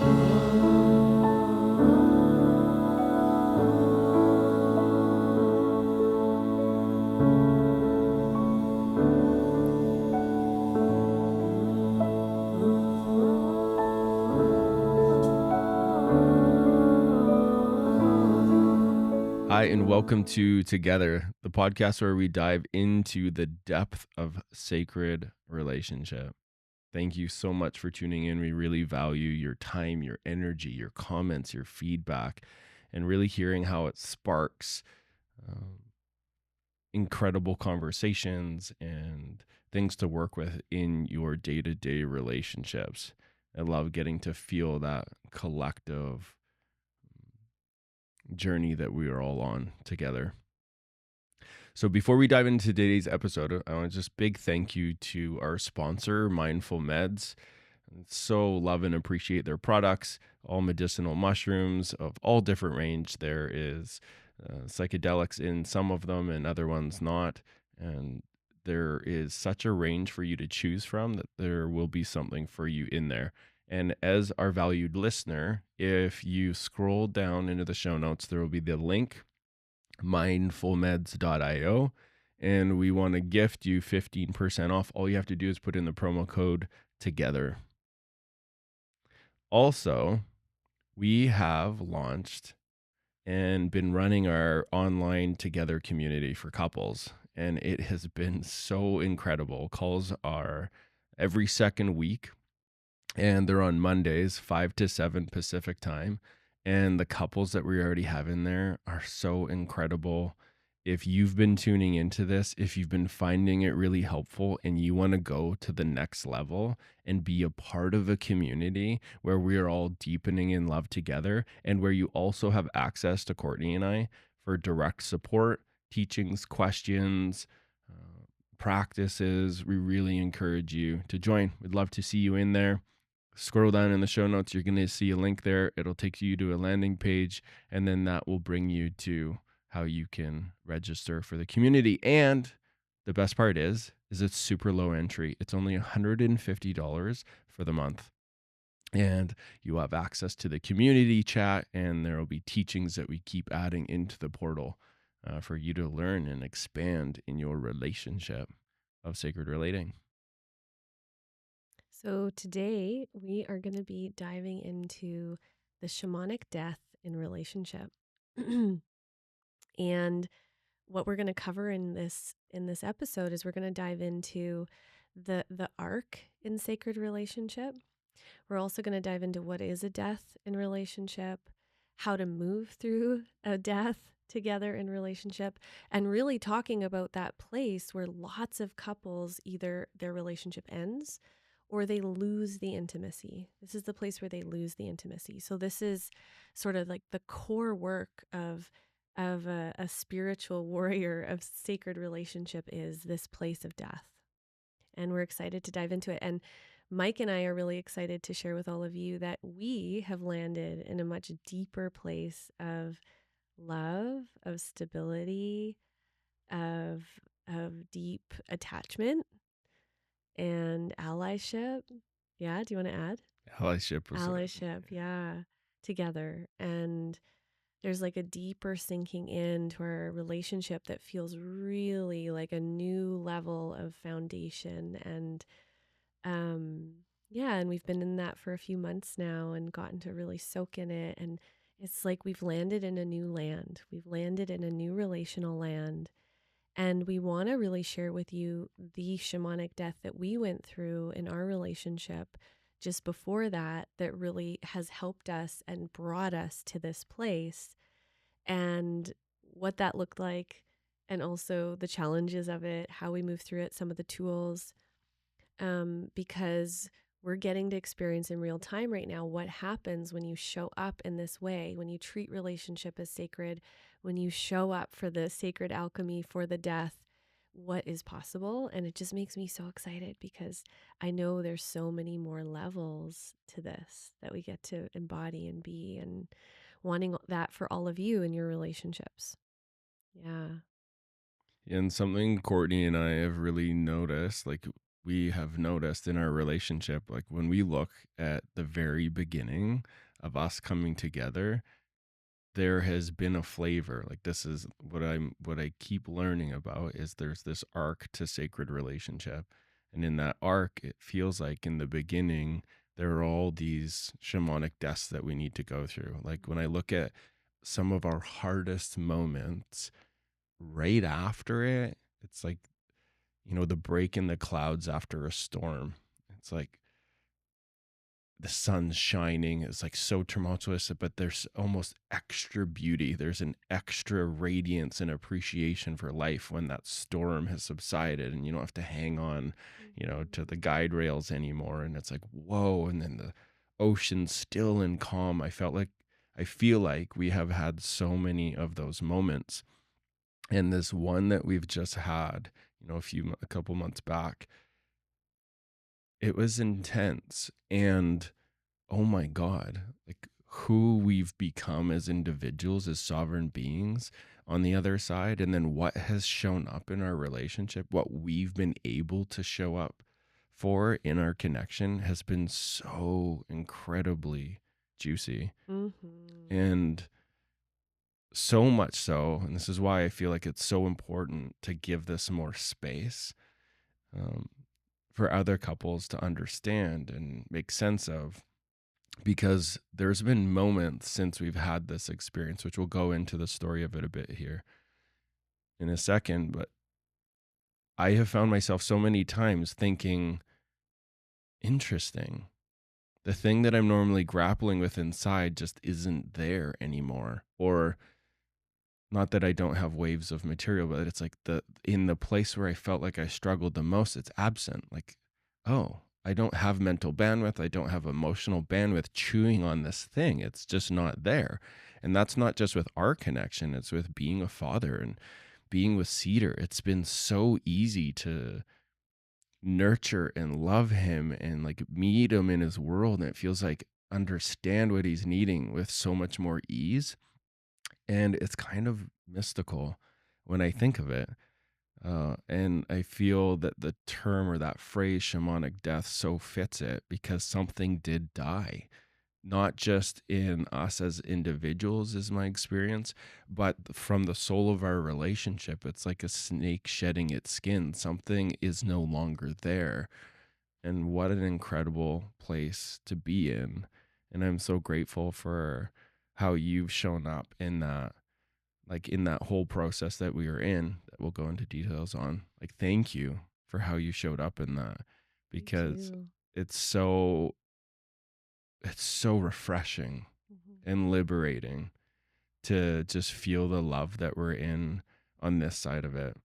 Hi, and welcome to Together, the podcast where we dive into the depth of sacred relationship. Thank you so much for tuning in. We really value your time, your energy, your comments, your feedback, and really hearing how it sparks incredible conversations and things to work with in your day-to-day relationships. I love getting to feel that collective journey that we are all on together. So before we dive into today's episode, I want to just big thank you to our sponsor, Mindful Meds. So love and appreciate their products, all medicinal mushrooms of all different range. There is psychedelics in some of them and other ones not. And there is such a range for you to choose from that there will be something for you in there. And as our valued listener, if you scroll down into the show notes, there will be the link mindfulmeds.io, and we want to gift you 15% off. All you have to do is put in the promo code together. Also, we have launched and been running our online together community for couples, and it has been so incredible. Calls are every second week, and they're on Mondays, 5 to 7 Pacific time. And the couples that we already have in there are so incredible. If you've been tuning into this, if you've been finding it really helpful and you want to go to the next level and be a part of a community where we are all deepening in love together, and where you also have access to Courtney and I for direct support, teachings, questions, practices, we really encourage you to join. We'd love to see you in there. Scroll down in the show notes. You're going to see a link there. It'll take you to a landing page, and then that will bring you to how you can register for the community. And the best part is it's super low entry. It's only $150 for the month. And you have access to the community chat, and there will be teachings that we keep adding into the portal for you to learn and expand in your relationship of sacred relating. So today we are going to be diving into the shamanic death in relationship. And what we're going to cover in this episode is we're going to dive into the arc in sacred relationship. We're also going to dive into what is a death in relationship, how to move through a death together in relationship, and really talking about that place where lots of couples either their relationship ends or they lose the intimacy. This is the place where they lose the intimacy. So this is sort of like the core work of a spiritual warrior of sacred relationship, is this place of death. And we're excited to dive into it. And Mike and I are really excited to share with all of you that we have landed in a much deeper place of love, of stability, of deep attachment and allyship. Yeah, do you want to add? Allyship was Allyship, yeah, together. And there's like a deeper sinking into our relationship that feels really like a new level of foundation. And yeah, and we've been in that for a few months now and gotten to really soak in it. And it's like we've landed in a new land. We've landed in a new relational land. And we want to really share with you the shamanic death that we went through in our relationship just before that, that really has helped us and brought us to this place, and what that looked like, and also the challenges of it, how we move through it, some of the tools, because we're getting to experience in real time right now what happens when you show up in this way, when you treat relationship as sacred, when you show up for the sacred alchemy, for the death, what is possible. And it just makes me so excited because I know there's so many more levels to this that we get to embody and be, and wanting that for all of you in your relationships. Yeah. And something Courtney and I have really noticed, like we have noticed in our relationship, like when we look at the very beginning of us coming together, there has been a flavor. Like this is what I keep learning about is there's this arc to sacred relationship. And in that arc, it feels like in the beginning, there are all these shamanic deaths that we need to go through. Like when I look at some of our hardest moments right after it, it's like, the break in the clouds after a storm. It's like the sun's shining. It's like so tumultuous, but there's almost extra beauty. There's an extra radiance and appreciation for life when that storm has subsided and you don't have to hang on, to the guide rails anymore. And it's like, whoa. And then the ocean's still and calm. I feel like we have had so many of those moments. And this one that we've just had, a couple months back, it was intense. And oh my God, like who we've become as individuals, as sovereign beings on the other side, and then what has shown up in our relationship, what we've been able to show up for in our connection has been so incredibly juicy. Mm-hmm. And so much so, and this is why I feel like it's so important to give this more space, um, for other couples to understand and make sense of, because there's been moments since we've had this experience, which we'll go into the story of it a bit here in a second. But I have found myself so many times thinking, interesting. The thing that I'm normally grappling with inside just isn't there anymore. Or not that I don't have waves of material, but it's like in the place where I felt like I struggled the most, it's absent. Like, oh, I don't have mental bandwidth. I don't have emotional bandwidth chewing on this thing. It's just not there. And that's not just with our connection, it's with being a father and being with Cedar. It's been so easy to nurture and love him and like meet him in his world. And it feels like understand what he's needing with so much more ease. And it's kind of mystical when I think of it. And I feel that the term or that phrase shamanic death so fits it because something did die, not just in us as individuals, is my experience, but from the soul of our relationship. It's like a snake shedding its skin. Something is no longer there. And what an incredible place to be in. And I'm so grateful for how you've shown up in that, like in that whole process that we were in, that we'll go into details on. Like, thank you for how you showed up in that, Thank because you. it's so it's so refreshing Mm-hmm. and liberating to just feel the love that we're in on this side of it.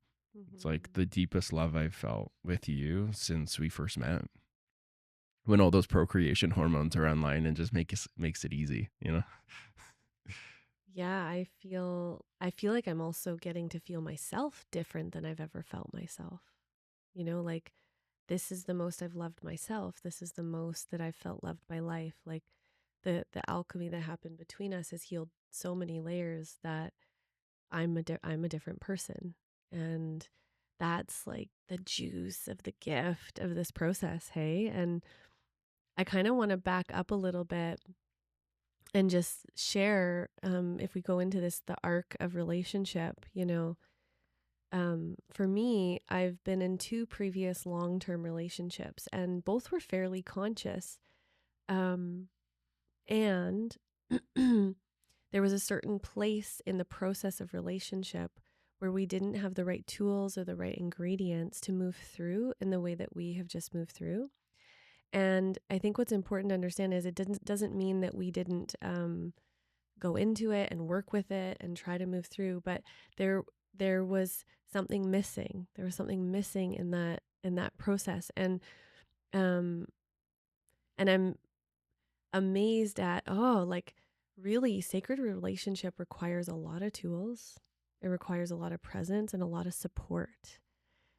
It's like Mm-hmm. the deepest love I've felt with you since we first met, when all those procreation hormones are online and just makes it easy. Yeah, I feel like I'm also getting to feel myself different than I've ever felt myself. Like this is the most I've loved myself. This is the most that I've felt loved by life. Like the alchemy that happened between us has healed so many layers that I'm a different person. And that's like the juice of the gift of this process, hey? And I kind of want to back up a little bit and just share, if we go into this, the arc of relationship. For me, I've been in two previous long-term relationships and both were fairly conscious. um, and there was a certain place in the process of relationship where we didn't have the right tools or the right ingredients to move through in the way that we have just moved through. And I think what's important to understand is it doesn't mean that we didn't go into it and work with it and try to move through, but there there was something missing. There was something missing in that process. Um and I'm amazed at, like, really sacred relationship requires a lot of tools. It requires a lot of presence and a lot of support.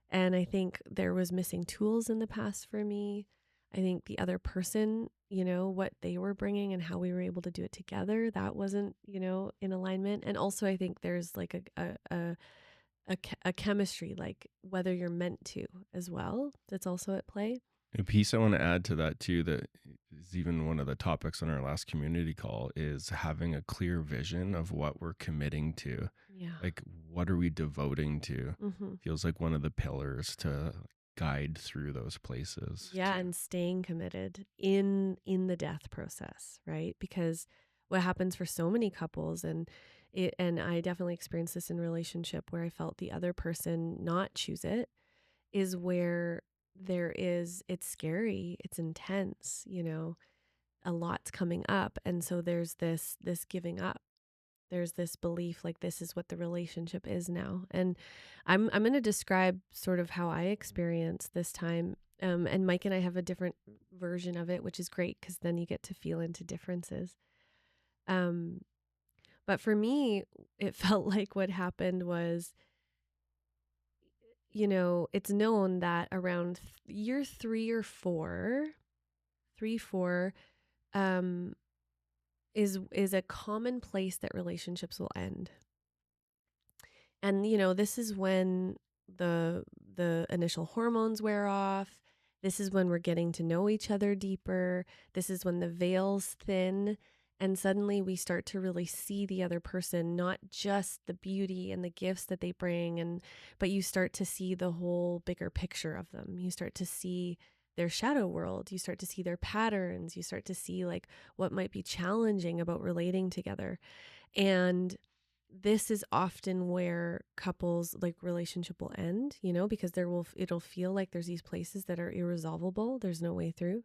And I think there was missing tools in the past for me. I think the other person, what they were bringing and how we were able to do it together, that wasn't, in alignment. And also I think there's like a chemistry, like whether you're meant to as well. That's also at play. A piece I want to add to that too, that is even one of the topics on our last community call, is having a clear vision of what we're committing to. Yeah. Like, what are we devoting to? Hmm. Feels like one of the pillars to guide through those places Yeah, too. and staying committed in the death process, right? Because what happens for so many couples, and I definitely experienced this in relationship where I felt the other person not choose it, is where it's scary, it's intense, a lot's coming up, and so there's this giving up. There's this belief like this is what the relationship is now. And I'm going to describe sort of how I experienced this time. And Mike and I have a different version of it, which is great because then you get to feel into differences. Um, but for me, it felt like what happened was, it's known that around year 3 or 4, 3, 4, um, is a common place that relationships will end. And this is when the initial hormones wear off. This is when we're getting to know each other deeper. This is when the veils thin and suddenly we start to really see the other person, not just the beauty and the gifts that they bring, but you start to see the whole bigger picture of them. You start to see their shadow world. You start to see their patterns. You start to see like what might be challenging about relating together. And this is often where couples like relationship will end, because it'll feel like there's these places that are irresolvable. There's no way through.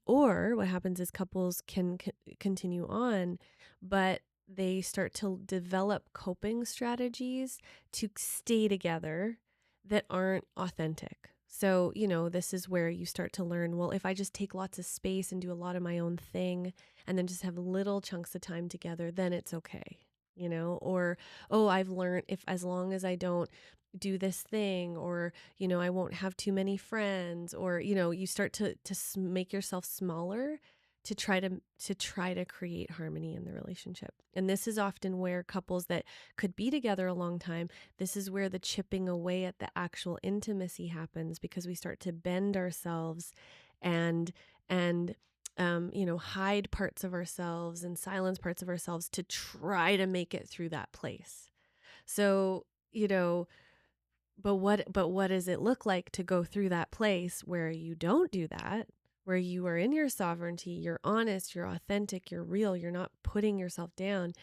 Or what happens is couples can continue on, but they start to develop coping strategies to stay together that aren't authentic. So, this is where you start to learn, well, if I just take lots of space and do a lot of my own thing and then just have little chunks of time together, then it's okay. Or, oh, I've learned if as long as I don't do this thing, or I won't have too many friends, or you start to make yourself smaller to try to create harmony in the relationship. And this is often where couples that could be together a long time, this is where the chipping away at the actual intimacy happens, because we start to bend ourselves and and hide parts of ourselves and silence parts of ourselves to try to make it through that place. So, but what does it look like to go through that place where you don't do that, where you are in your sovereignty, you're honest, you're authentic, you're real, you're not putting yourself down,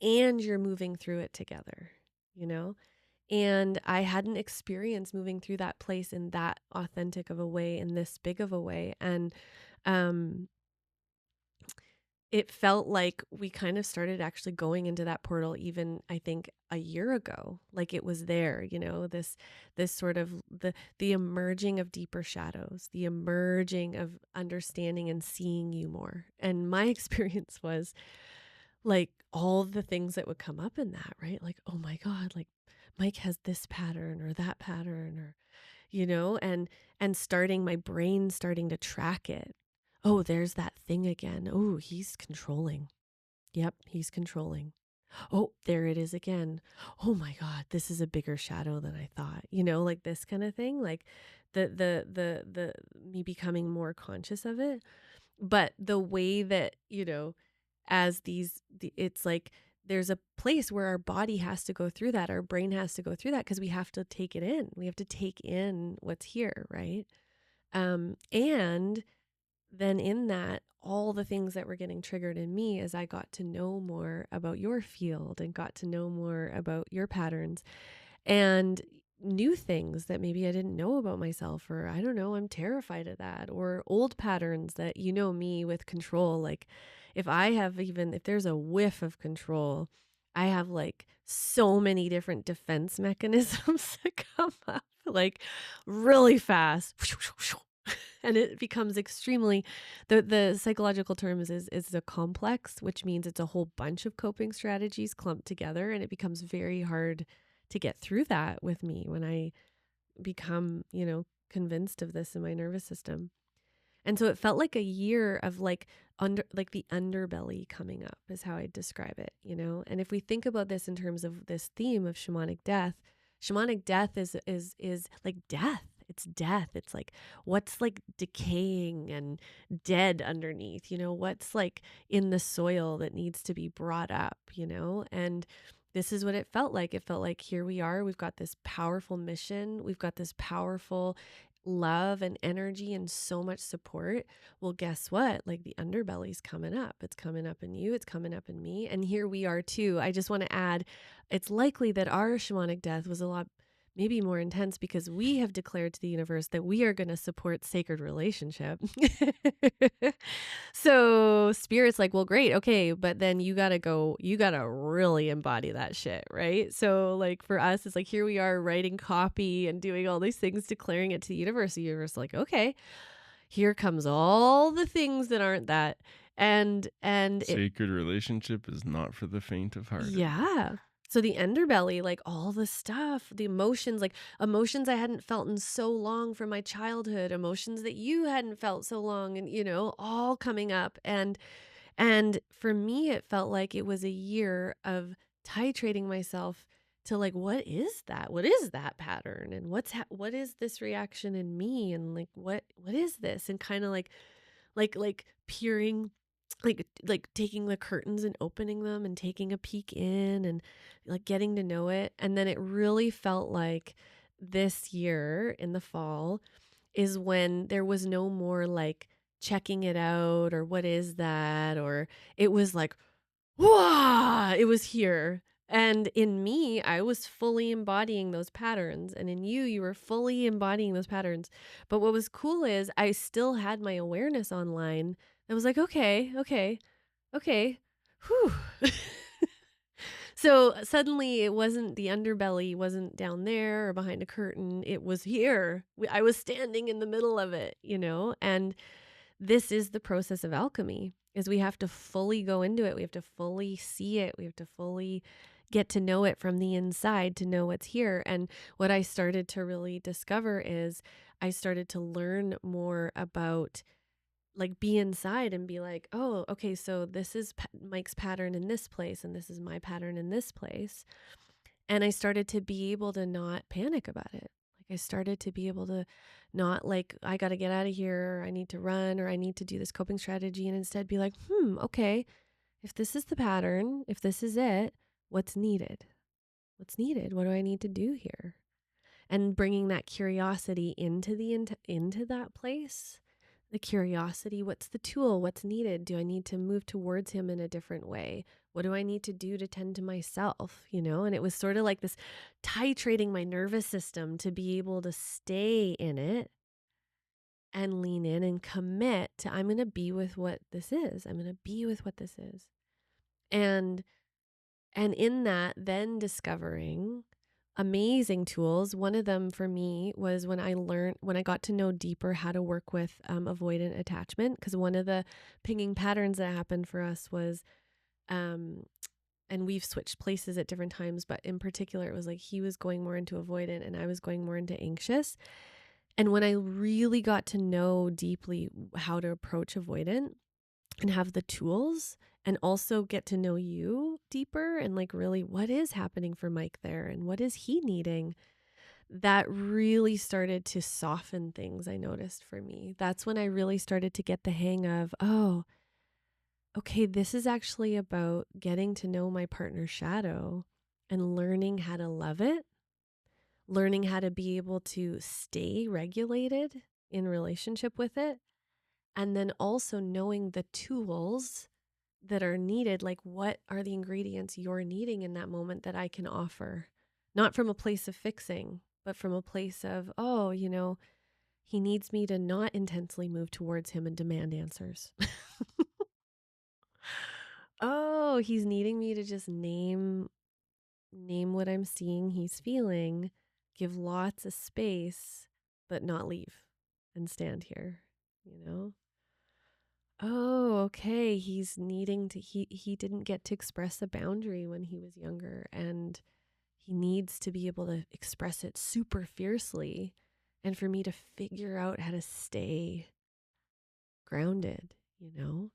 and you're moving through it together, you know? And I hadn't experienced moving through that place in that authentic of a way, in this big of a way. And um it felt like we kind of started actually going into that portal even, I think, a year ago. Like it was there, this sort of the emerging of deeper shadows, the emerging of understanding and seeing you more. And my experience was like all the things that would come up in that, right? Like, oh my God, like Mike has this pattern or that pattern, or and starting my brain starting to track it. Oh, there's that thing again. Oh, he's controlling. Yep, he's controlling. Oh, there it is again. Oh my God, this is a bigger shadow than I thought. Like this kind of thing, like the me becoming more conscious of it. But the way that, as it's like there's a place where our body has to go through that, our brain has to go through that, because we have to take it in. We have to take in what's here, right? And then in that, all the things that were getting triggered in me as I got to know more about your field and got to know more about your patterns and new things that maybe I didn't know about myself, or I don't know, I'm terrified of that, or old patterns that, me with control. Like if there's a whiff of control, I have like so many different defense mechanisms that come up like really fast. And it becomes extremely, the psychological term is a complex, which means it's a whole bunch of coping strategies clumped together, and it becomes very hard to get through that with me when I become, convinced of this in my nervous system. And so it felt like a year of like the underbelly coming up is how I describe it, you know? And if we think about this in terms of this theme of shamanic death is like death. It's death. It's like what's like decaying and dead underneath, you know, what's like in the soil that needs to be brought up, you know? And this is what it felt like. It felt like here we are. We've got this powerful mission. We've got this powerful love and energy and so much support. Well, guess what? Like the underbelly's coming up. It's coming up in you, it's coming up in me. And here we are too. I just want to add, it's likely that our shamanic death was a lot maybe more intense because we have declared to the universe that we are going to support sacred relationship. So spirit's like, well, great. Okay. But then you got to really embody that shit. Right. So like for us, it's like, here we are writing copy and doing all these things, declaring it to the universe. The universe is like, okay, here comes all the things that aren't that. And it, Sacred relationship is not for the faint of heart. yeah. So the underbelly, like all the stuff, the emotions, like emotions I hadn't felt in so long from my childhood, emotions that you hadn't felt so long, and you know, all coming up. And for me, it felt like it was a year of titrating myself to like, what is that? What is that pattern? And what is this reaction in me? And like, what is this? And kind of like peering, like taking the curtains and opening them and taking a peek in and like getting to know it. And then it really felt like this year in the fall is when there was no more like checking it out or what is that, or it was like, wow, it was here. And in me, I was fully embodying those patterns. And in you, you were fully embodying those patterns. But what was cool is I still had my awareness online. I was like, okay, whew. So suddenly it wasn't the underbelly, wasn't down there or behind a curtain. It was here. I was standing in the middle of it, you know? And this is the process of alchemy, is we have to fully go into it. We have to fully see it. We have to fully get to know it from the inside to know what's here. And what I started to really discover is I started to learn more about like be inside and be like, oh, okay, so this is Mike's pattern in this place, and this is my pattern in this place. And I started to be able to not panic about it. Like I started to be able to not like, I got to get out of here, or I need to run, or I need to do this coping strategy, and instead be like, okay, if this is the pattern, if this is it, what's needed? What's needed? What do I need to do here? And bringing that curiosity into that place, the curiosity, what's the tool? What's needed? Do I need to move towards him in a different way? What do I need to do to tend to myself? You know, and it was sort of like this titrating my nervous system to be able to stay in it and lean in and commit to, I'm going to be with what this is. I'm going to be with what this is. And in that, then discovering amazing tools. One of them for me was when I got to know deeper how to work with avoidant attachment. Because one of the pinging patterns that happened for us was, and we've switched places at different times, but in particular, it was like he was going more into avoidant and I was going more into anxious. And when I really got to know deeply how to approach avoidant and have the tools, and also get to know you deeper and like really what is happening for Mike there and what is he needing, that really started to soften things. I noticed for me, that's when I really started to get the hang of, oh, okay, this is actually about getting to know my partner's shadow and learning how to love it, learning how to be able to stay regulated in relationship with it, and then also knowing the tools that are needed, like what are the ingredients you're needing in that moment that I can offer, not from a place of fixing, but from a place of, oh, you know, he needs me to not intensely move towards him and demand answers. Oh, he's needing me to just name what I'm seeing he's feeling, give lots of space, but not leave and stand here, you know? Oh, okay. He's needing to, he didn't get to express a boundary when he was younger, and he needs to be able to express it super fiercely. And for me to figure out how to stay grounded, you know?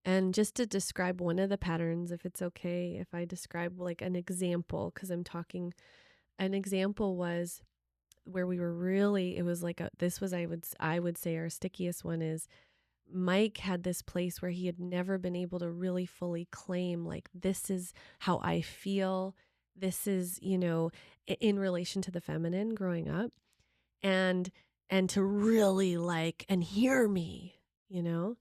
And just to describe one of the patterns, if it's okay, if I describe like an example, because I'm talking, an example was where we were really, it was like this was, I would say our stickiest one is Mike had this place where he had never been able to really fully claim, like, this is how I feel. This is, in relation to the feminine growing up, and, to really like, and hear me, you know?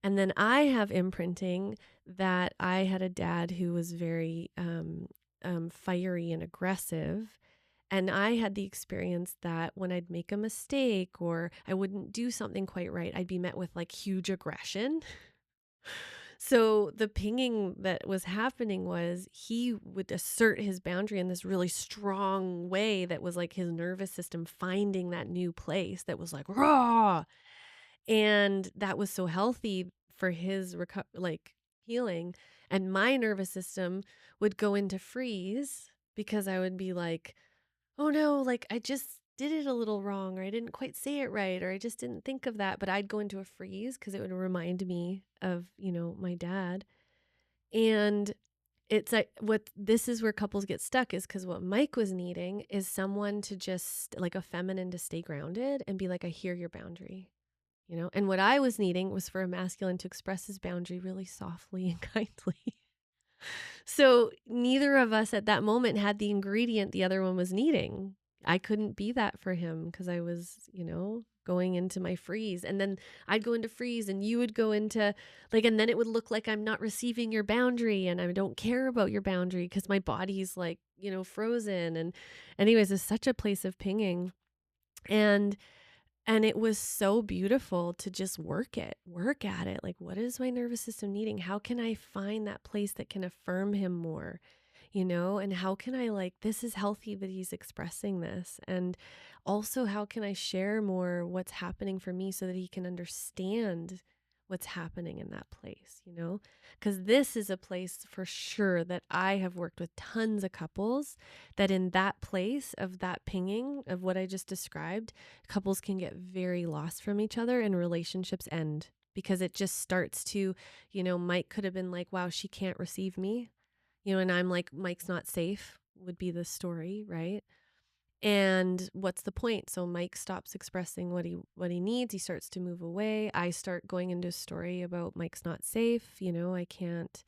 And then I have imprinting that I had a dad who was very fiery and aggressive. And I had the experience that when I'd make a mistake or I wouldn't do something quite right, I'd be met with like huge aggression. So the pinging that was happening was he would assert his boundary in this really strong way that was like his nervous system finding that new place that was like raw, and that was so healthy for his like healing. And my nervous system would go into freeze because I would be like, oh no, like I just did it a little wrong, or I didn't quite say it right, or I just didn't think of that. But I'd go into a freeze because it would remind me of, my dad. And it's like, what this is where couples get stuck is because what Mike was needing is someone to just like a feminine to stay grounded and be like, I hear your boundary. And what I was needing was for a masculine to express his boundary really softly and kindly. So neither of us at that moment had the ingredient the other one was needing. I couldn't be that for him because I was, going into my freeze. And then I'd go into freeze and you would go into like, and then it would look like I'm not receiving your boundary and I don't care about your boundary because my body's like, frozen. And anyways, it's such a place of pinging. And it was so beautiful to just work at it. Like, what is my nervous system needing? How can I find that place that can affirm him more? And how can I, like, this is healthy that he's expressing this. And also, how can I share more what's happening for me so that he can understand what's happening in that place, Because this is a place for sure that I have worked with tons of couples that in that place of that pinging of what I just described, couples can get very lost from each other and relationships end because it just starts to, Mike could have been like, wow, she can't receive me, and I'm like, Mike's not safe would be the story, right? And what's the point? So Mike stops expressing what he needs. He starts to move away. I start going into a story about Mike's not safe. I can't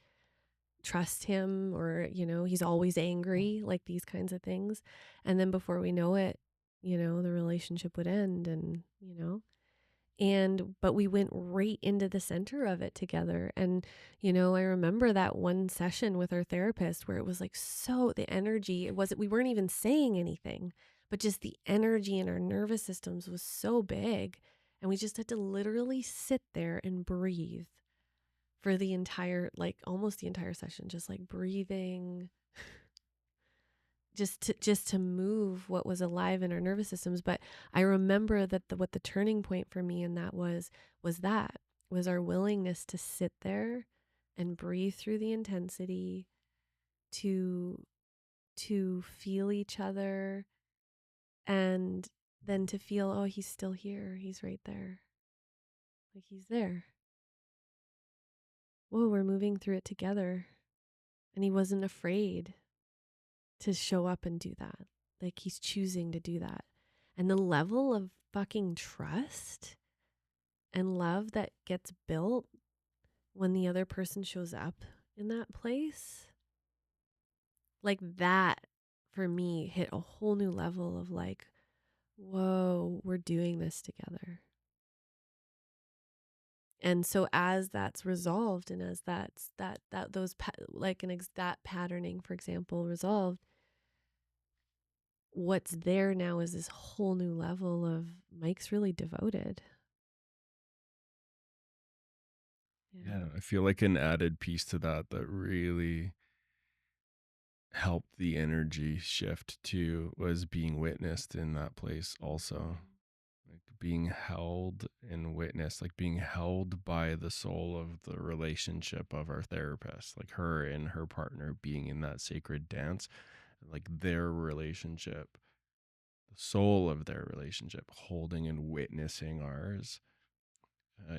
trust him, or he's always angry, like these kinds of things. And then before we know it, the relationship would end, and but we went right into the center of it together. And I remember that one session with our therapist where it was like, so the energy, we weren't even saying anything, but just the energy in our nervous systems was so big, and we just had to literally sit there and breathe for the entire, like almost the entire session, just like breathing, just to move what was alive in our nervous systems. But I remember that what the turning point for me in that was our willingness to sit there and breathe through the intensity, to feel each other, and then to feel, oh, he's still here, he's right there, like he's there. Whoa, we're moving through it together. And he wasn't afraid to show up and do that. Like, he's choosing to do that. And the level of fucking trust and love that gets built when the other person shows up in that place, like that for me hit a whole new level of like, whoa, we're doing this together. And so as that's resolved, and as that patterning, for example, resolved, what's there now is this whole new level of Mike's really devoted. Yeah. Yeah, I feel like an added piece to that that really helped the energy shift too was being witnessed in that place also. Like being held and witnessed, like being held by the soul of the relationship of our therapist, like her and her partner being in that sacred dance, like their relationship, the soul of their relationship, holding and witnessing ours.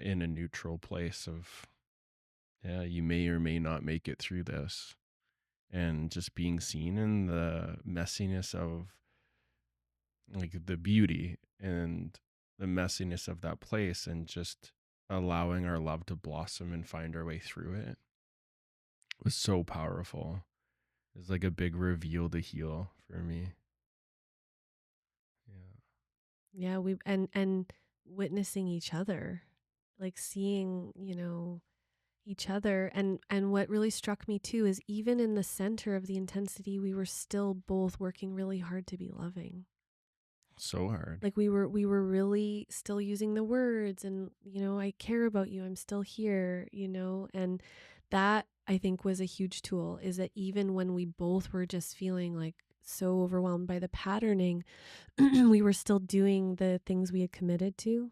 in a neutral place of, yeah, you may or may not make it through this. And just being seen in the messiness of like the beauty and the messiness of that place, and just allowing our love to blossom and find our way through it was so powerful. It's like a big reveal to heal for me. Yeah. Yeah, we and witnessing each other, like seeing, each other. And what really struck me too is even in the center of the intensity, we were still both working really hard to be loving. So hard. Like we were really still using the words, and I care about you, I'm still here, and that I think was a huge tool, is that even when we both were just feeling like so overwhelmed by the patterning, we were still doing the things we had committed to,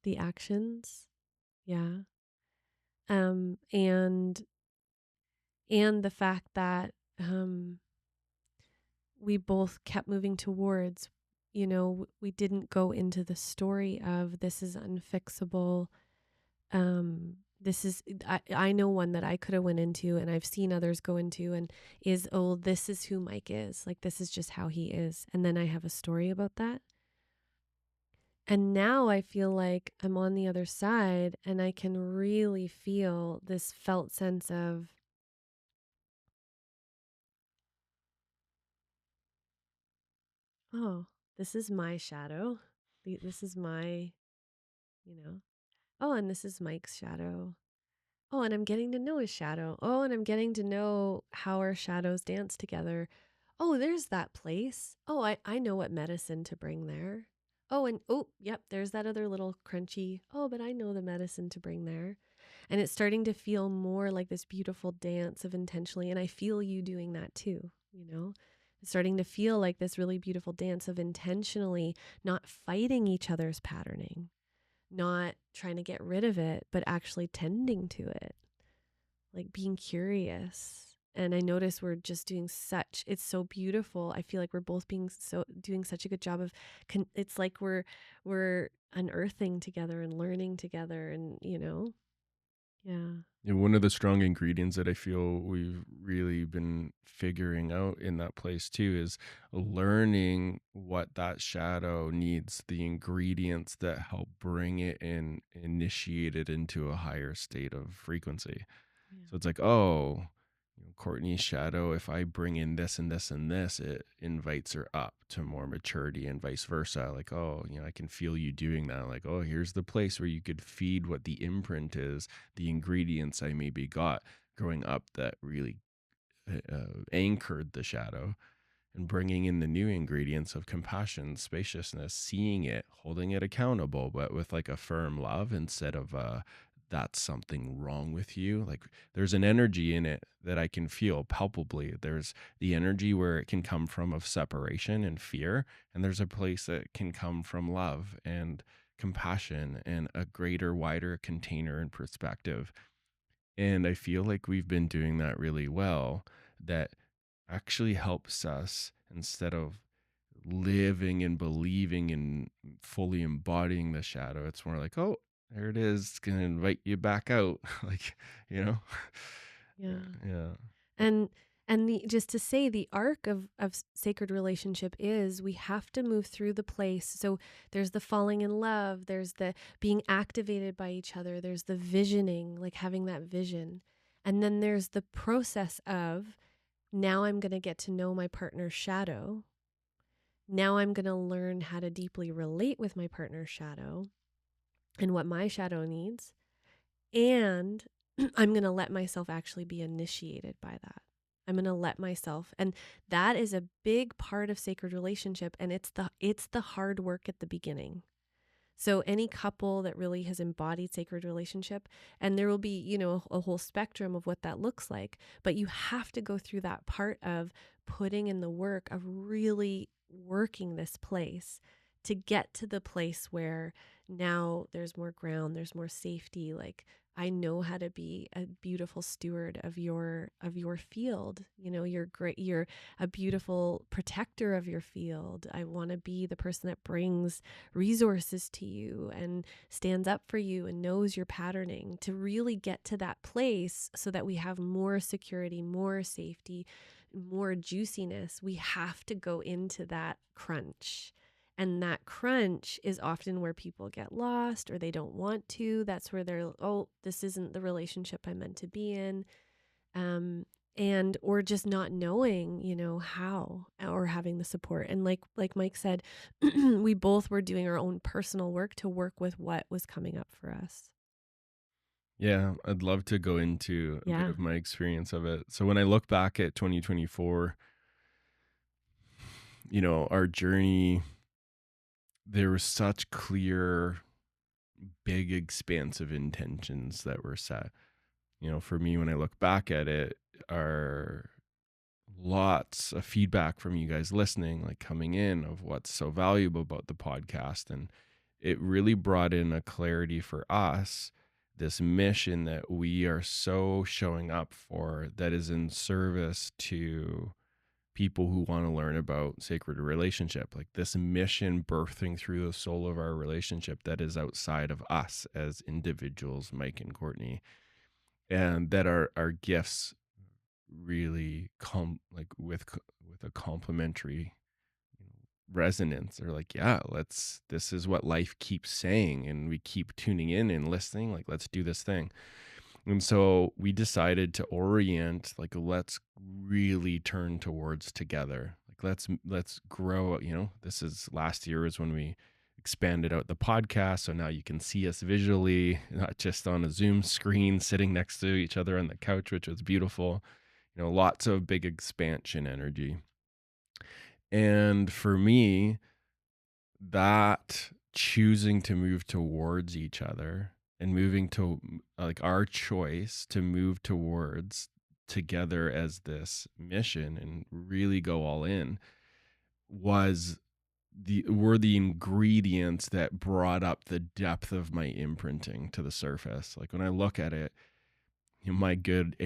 the actions. Yeah. And the fact that we both kept moving towards, we didn't go into the story of this is unfixable. This is, I know one that I could have went into, and I've seen others go into, and is, oh, this is who Mike is. Like, this is just how he is. And then I have a story about that. And now I feel like I'm on the other side, and I can really feel this felt sense of, oh, this is my shadow. This is my, you know, oh, and this is Mike's shadow. Oh, and I'm getting to know his shadow. Oh, and I'm getting to know how our shadows dance together. Oh, there's that place. Oh, I know what medicine to bring there. Oh, and oh, yep, there's that other little crunchy. Oh, but I know the medicine to bring there. And it's starting to feel more like this beautiful dance of intentionally. And I feel you doing that too, It's starting to feel like this really beautiful dance of intentionally not fighting each other's patterning, not trying to get rid of it, but actually tending to it, like being curious. And I notice we're just doing it's so beautiful. I feel like we're both doing such a good job of, it's like we're unearthing together and learning together, and, yeah. And one of the strong ingredients that I feel we've really been figuring out in that place too is learning what that shadow needs, the ingredients that help bring it and initiate it into a higher state of frequency. Yeah. So it's like, oh, Courtney's shadow, if I bring in this and this and this, it invites her up to more maturity, and vice versa. Like, oh, I can feel you doing that. Like, oh, here's the place where you could feed what the imprint is, the ingredients I maybe got growing up that really anchored the shadow, and bringing in the new ingredients of compassion, spaciousness, seeing it, holding it accountable, but with like a firm love instead of that's something wrong with you. Like there's an energy in it that I can feel palpably. There's the energy where it can come from of separation and fear, and there's a place that can come from love and compassion and a greater, wider container and perspective. And I feel like we've been doing that really well. That actually helps us, instead of living and believing and fully embodying the shadow. It's more like, oh, there it is. It's going to invite you back out. Like, you know? Yeah. Yeah. And the just to say, the arc of sacred relationship is we have to move through the place. So there's the falling in love, there's the being activated by each other, there's the visioning, like having that vision. And then there's the process of, now I'm going to get to know my partner's shadow. Now I'm going to learn how to deeply relate with my partner's shadow and what my shadow needs. And I'm going to let myself actually be initiated by that. I'm going to let myself, and that is a big part of sacred relationship. And it's the hard work at the beginning. So any couple that really has embodied sacred relationship, and there will be, a whole spectrum of what that looks like, but you have to go through that part of putting in the work of really working this place to get to the place where now there's more ground, there's more safety. Like, I know how to be a beautiful steward of your field. You know, you're great, you're a beautiful protector of your field. I want to be the person that brings resources to you and stands up for you and knows your patterning, to really get to that place so that we have more security, more safety, more juiciness. We have to go into that crunch. And that crunch is often where people get lost or they don't want to. That's where they're, oh, this isn't the relationship I'm meant to be in. Um, and or just not knowing, you know, how, or having the support. And like Mike said, we both were doing our own personal work to work with what was coming up for us. Yeah, I'd love to go into a bit Yeah. of my experience of it. So when I look back at 2024, our journey, there was such clear, big, expansive intentions that were set. For me, when I look back at it, are lots of feedback from you guys listening, like coming in of what's so valuable about the podcast. And it really brought in a clarity for us, this mission that we are so showing up for, that is in service to people who want to learn about sacred relationship, like this mission birthing through the soul of our relationship that is outside of us as individuals, Mike and Courtney, and that our gifts really come like with a complementary resonance. They're like, yeah, this is what life keeps saying, and we keep tuning in and listening, like, let's do this thing. And so we decided to orient, like, let's really turn towards together. Like, let's grow. This is last year is when we expanded out the podcast. So now you can see us visually, not just on a Zoom screen sitting next to each other on the couch, which was beautiful. Lots of big expansion energy. And for me, that choosing to move towards each other and moving to like our choice to move towards together as this mission and really go all in was the ingredients that brought up the depth of my imprinting to the surface. Like when I look at it, my good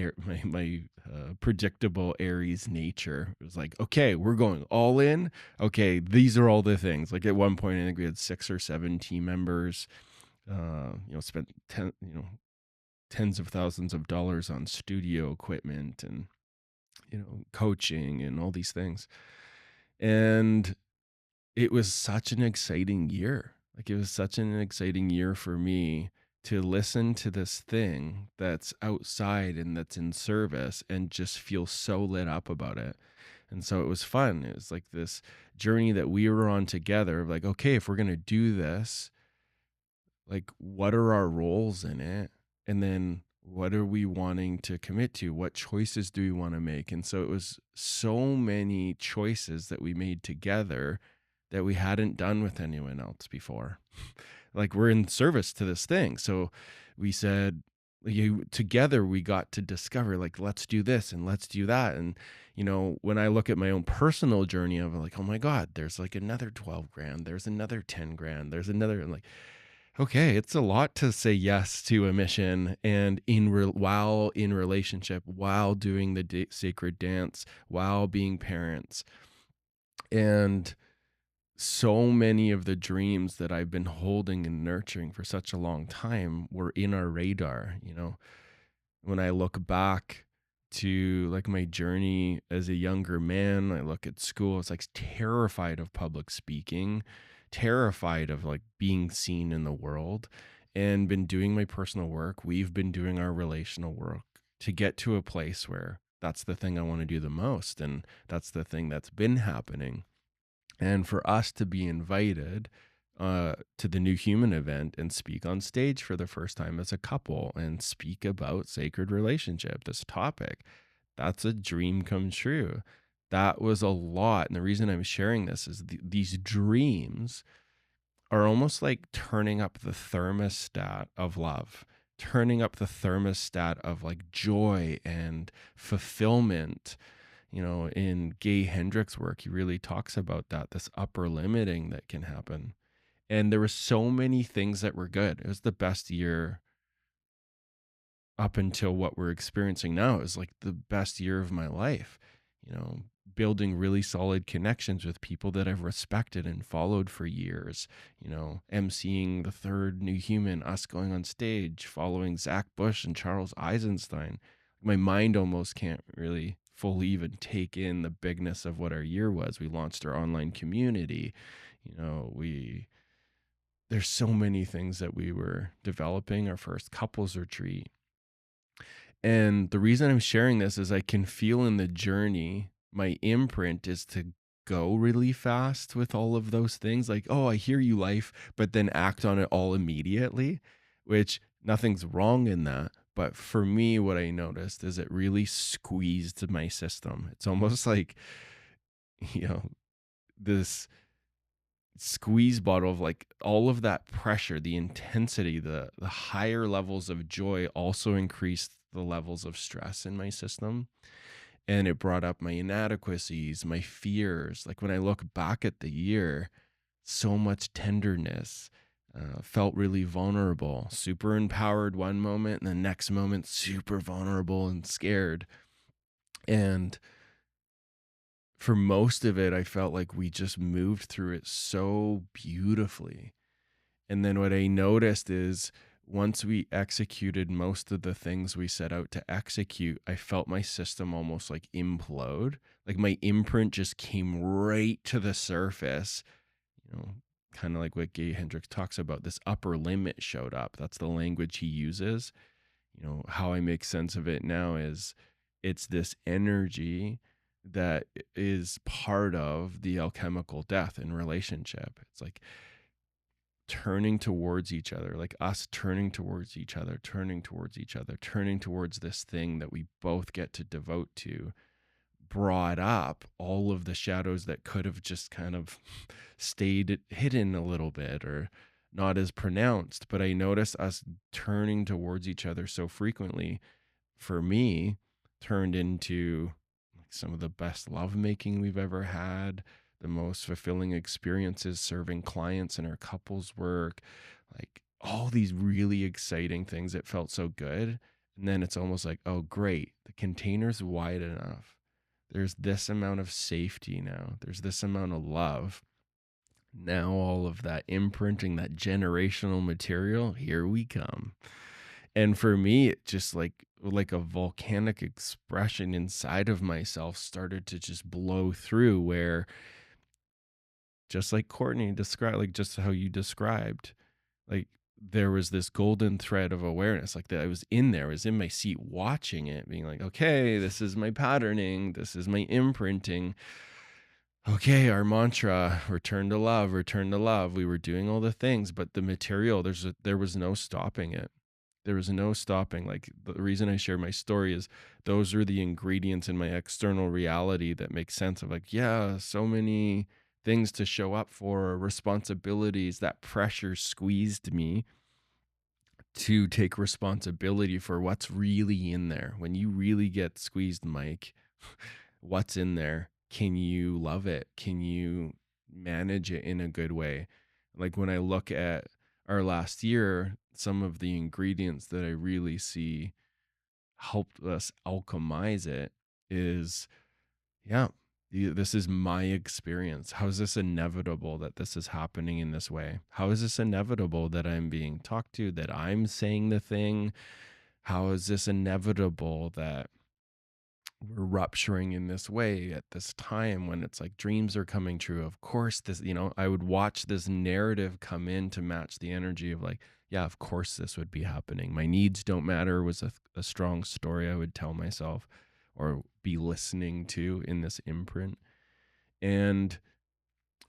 predictable Aries nature was like, okay, we're going all in. Okay, these are all the things. Like at one point I think we had 6 or 7 team members, spent tens of thousands of dollars on studio equipment and coaching and all these things. And it was such an exciting year. Like it was such an exciting year for me to listen to this thing that's outside and that's in service and just feel so lit up about it. And so it was fun. It was like this journey that we were on together of like, okay, if we're going to do this, like what are our roles in it? And then what are we wanting to commit to? What choices do we want to make? And so it was so many choices that we made together that we hadn't done with anyone else before. Like we're in service to this thing. So we said, together we got to discover, like, let's do this and let's do that. And, when I look at my own personal journey of like, oh my God, there's like another 12 grand, there's another 10 grand, there's another, and like, okay, it's a lot to say yes to a mission, and while in relationship, while doing the sacred dance, while being parents. And so many of the dreams that I've been holding and nurturing for such a long time were in our radar. When I look back to like my journey as a younger man, I look at school, I was like terrified of public speaking, terrified of like being seen in the world, and been doing my personal work. We've been doing our relational work to get to a place where that's the thing I want to do the most. And that's the thing that's been happening. And for us to be invited to the New Human event and speak on stage for the first time as a couple and speak about sacred relationship, this topic, that's a dream come true. That was a lot. And the reason I'm sharing this is these dreams are almost like turning up the thermostat of love, turning up the thermostat of like joy and fulfillment. In Gay Hendricks' work, he really talks about that, this upper limiting that can happen. And there were so many things that were good. It was the best year up until what we're experiencing now is like the best year of my life. You know, building really solid connections with people that I've respected and followed for years. You know, emceeing the third New Human, us going on stage, following Zach Bush and Charles Eisenstein. My mind almost can't really fully even take in the bigness of what our year was. We launched our online community. You know, there's so many things that we were developing. Our first couples retreat, and the reason I'm sharing this is I can feel in the journey, my imprint is to go really fast with all of those things. Like, oh, I hear you, life, but then act on it all immediately, which nothing's wrong in that. But for me, what I noticed is it really squeezed my system. It's almost like, you know, this squeeze bottle of like all of that pressure, the intensity, the higher levels of joy also increased the levels of stress in my system. And it brought up my inadequacies, my fears. Like when I look back at the year, so much tenderness, felt really vulnerable, super empowered one moment, and the next moment, super vulnerable and scared. And for most of it, I felt like we just moved through it so beautifully. And then what I noticed is once we executed most of the things we set out to execute, I felt my system almost like implode. Like my imprint just came right to the surface, you know, kind of like what Gay Hendricks talks about. This upper limit showed up. That's the language he uses. You know, how I make sense of it now is it's this energy that is part of the alchemical death in relationship. It's like turning towards each other, like us turning towards each other, turning towards each other, turning towards this thing that we both get to devote to, brought up all of the shadows that could have just kind of stayed hidden a little bit or not as pronounced. But I notice us turning towards each other so frequently, for me, turned into like some of the best lovemaking we've ever had, the most fulfilling experiences serving clients in our couples work, like all these really exciting things that felt so good. And then it's almost like, oh, great, the container's wide enough. There's this amount of safety now. There's this amount of love. Now all of that imprinting, that generational material, here we come. And for me, it just like a volcanic expression inside of myself started to just blow through where just like Courtney described, like just how you described, like there was this golden thread of awareness, like that I was in there, I was in my seat watching it, being like, okay, this is my patterning, this is my imprinting. Okay, our mantra, return to love, return to love. We were doing all the things, but the material, there was no stopping it. There was no stopping. Like the reason I share my story is those are the ingredients in my external reality that make sense of like, yeah, so many things to show up for, responsibilities, that pressure squeezed me to take responsibility for what's really in there. When you really get squeezed, Mike, what's in there? Can you love it? Can you manage it in a good way? Like when I look at our last year, some of the ingredients that I really see helped us alchemize it is, yeah, this is my experience. How is this inevitable that this is happening in this way? How is this inevitable that I'm being talked to, that I'm saying the thing? How is this inevitable that we're rupturing in this way at this time when it's like dreams are coming true? Of course, this, you know, I would watch this narrative come in to match the energy of like, yeah, of course this would be happening. My needs don't matter was a strong story I would tell myself or be listening to in this imprint. And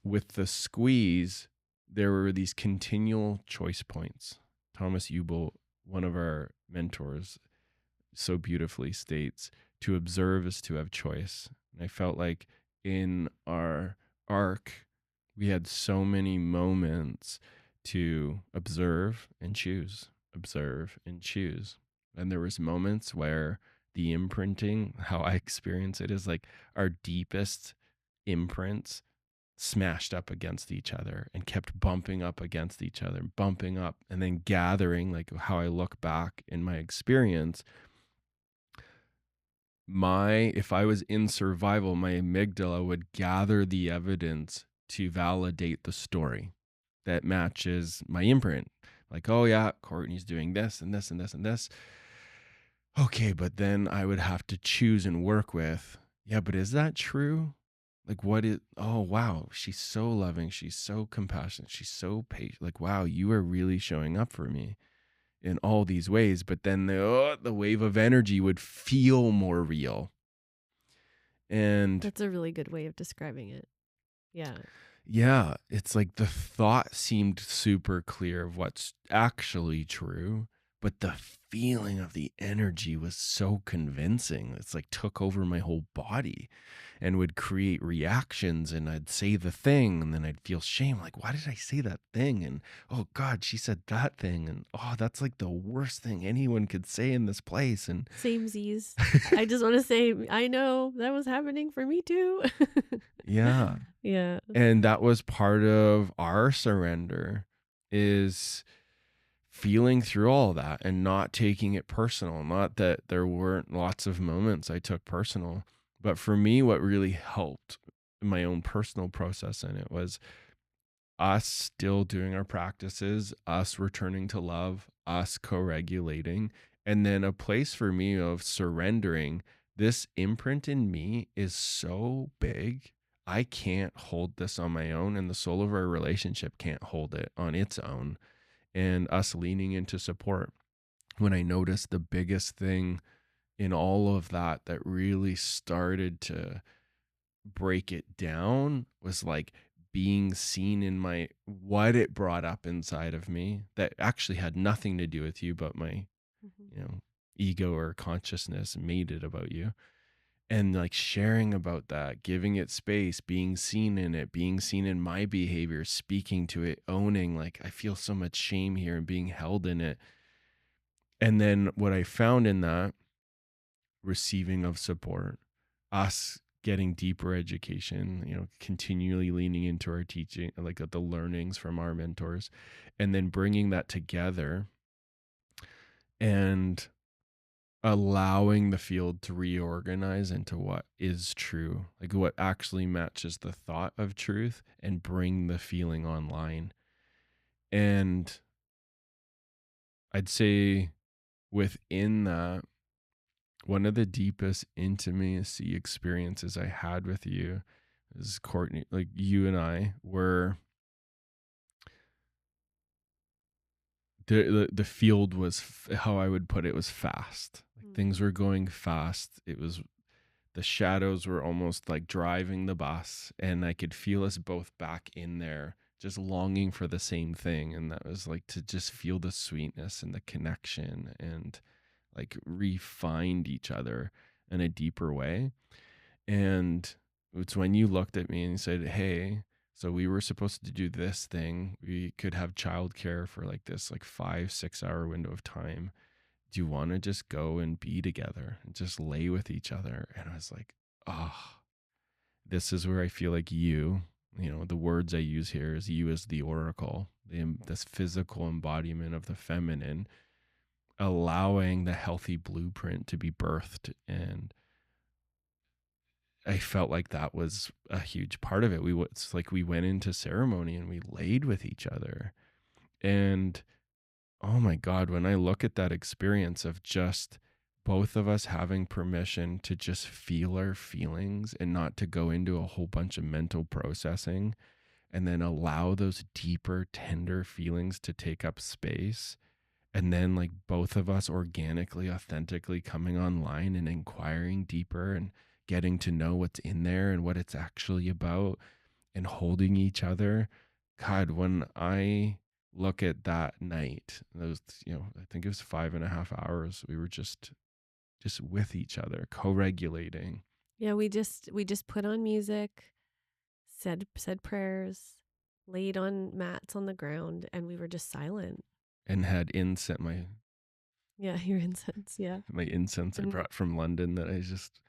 with the squeeze, there were these continual choice points. Thomas Ubel, one of our mentors, so beautifully states, to observe is to have choice. And I felt like in our arc, we had so many moments to observe and choose, observe and choose. And there was moments where the imprinting, how I experience it is like our deepest imprints smashed up against each other and kept bumping up against each other, bumping up, and then gathering, like how I look back in my experience, if I was in survival, my amygdala would gather the evidence to validate the story that matches my imprint. Like, oh yeah, Courtney's doing this and this and this and this. Okay, but then I would have to choose and work with, yeah, but is that true? Like, oh, wow, she's so loving. She's so compassionate. She's so patient. Like, wow, you are really showing up for me in all these ways. But then the wave of energy would feel more real. And That's a really good way of describing it. Yeah. yeah, it's like the thought seemed super clear of what's actually true, but the feeling of the energy was so convincing. It's like took over my whole body and would create reactions. And I'd say the thing and then I'd feel shame. Like, why did I say that thing? And oh God, she said that thing. And oh, that's like the worst thing anyone could say in this place. And Samesies. I just want to say, I know that was happening for me too. yeah. Yeah. And that was part of our surrender, is feeling through all that and not taking it personal. Not that there weren't lots of moments I took personal, but for me, what really helped in my own personal process in it was us still doing our practices, us returning to love, us co-regulating, and then a place for me of surrendering. This imprint in me is so big. I can't hold this on my own, and the soul of our relationship can't hold it on its own. And us leaning into support. When I noticed the biggest thing in all of that that really started to break it down was like being seen in my what it brought up inside of me that actually had nothing to do with you, but my Mhm. ego or consciousness made it about you. And like sharing about that, giving it space, being seen in it, being seen in my behavior, speaking to it, owning, like, I feel so much shame here and being held in it. And then what I found in that, receiving of support, us getting deeper education, continually leaning into our teaching, like the learnings from our mentors, and then bringing that together and allowing the field to reorganize into what is true, like what actually matches the thought of truth, and bring the feeling online. And I'd say within that, one of the deepest intimacy experiences I had with you is, Courtney, like you and I were, the field was, how I would put it, was fast. Like things were going fast. It was, the shadows were almost like driving the bus, and I could feel us both back in there, just longing for the same thing. And that was like to just feel the sweetness and the connection and like re-find each other in a deeper way. And it's when you looked at me and said, hey, so we were supposed to do this thing. We could have childcare for like this, like 5-6 hour window of time. Do you want to just go and be together and just lay with each other? And I was like, oh, this is where I feel like the words I use here is you as the oracle, this physical embodiment of the feminine, allowing the healthy blueprint to be birthed. And I felt like that was a huge part of it. It's like we went into ceremony and we laid with each other. And oh my God, when I look at that experience of just both of us having permission to just feel our feelings and not to go into a whole bunch of mental processing, and then allow those deeper, tender feelings to take up space. And then, like, both of us organically, authentically coming online and inquiring deeper and getting to know what's in there and what it's actually about, and holding each other. God, when I look at that night, those, I think it was 5.5 hours, we were just with each other, co-regulating, Yeah, we just put on music, said prayers, laid on mats on the ground, and we were just silent. and had incense, Yeah, your incense, yeah. my incense I And brought from London that I just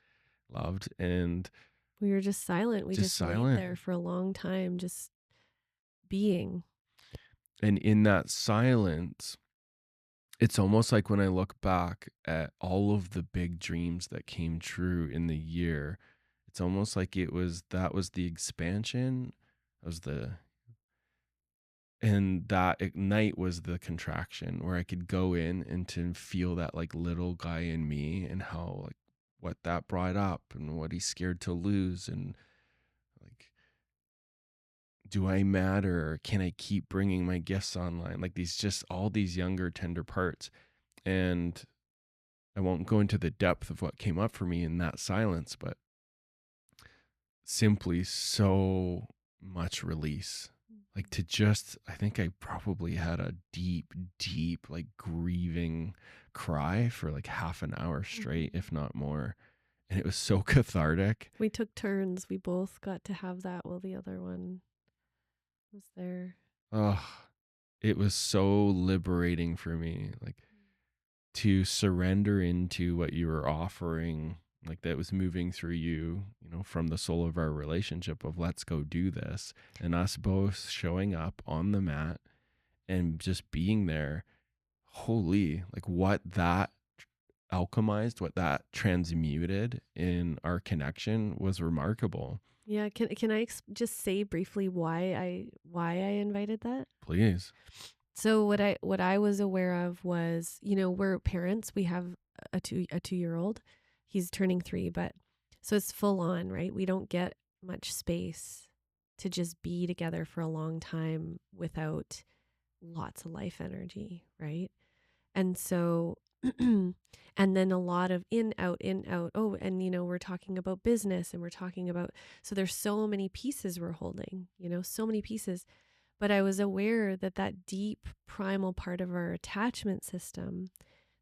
loved. And We were just silent. We just just laid silent. there for a long time, just being. And in that silence, it's almost like when I look back at all of the big dreams that came true in the year, it's almost like that was the expansion, was the and that ignite was the contraction where I could go in and to feel that like little guy in me and how like what that brought up and what he's scared to lose and like do I matter? Can I keep bringing my gifts online? Like these just all these younger tender parts. And I won't go into the depth of what came up for me in that silence, but simply so much release. Like to just, I think I probably had a deep, deep, like grieving cry for like half an hour straight, if not more. And it was so cathartic. We took turns. We both got to have that while the other one was there. Oh, it was so liberating for me. Like to surrender into what you were offering, like that was moving through you, you know, from the soul of our relationship of let's go do this, and us both showing up on the mat and just being there. Holy, like what that alchemized, what that transmuted in our connection was remarkable. Yeah, can I just say briefly why I invited that? Please. So what I was aware of was, we're parents. We have a 2-year-old. He's turning 3, but so it's full on, right? We don't get much space to just be together for a long time without lots of life energy, right? And so and then a lot of in out in out. Oh, and we're talking about business and we're talking about, so there's so many pieces we're holding, so many pieces. But I was aware that that deep primal part of our attachment system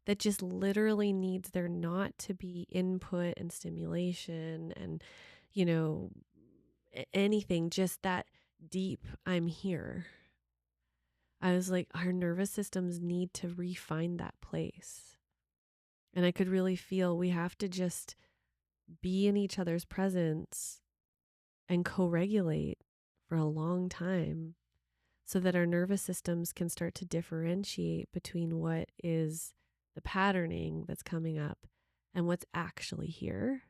that just literally needs there not to be input and stimulation and, you know, anything, just that deep, I'm here. I was like, our nervous systems need to refine that place. And I could really feel we have to just be in each other's presence and co regulate for a long time so that our nervous systems can start to differentiate between what is the patterning that's coming up and what's actually here.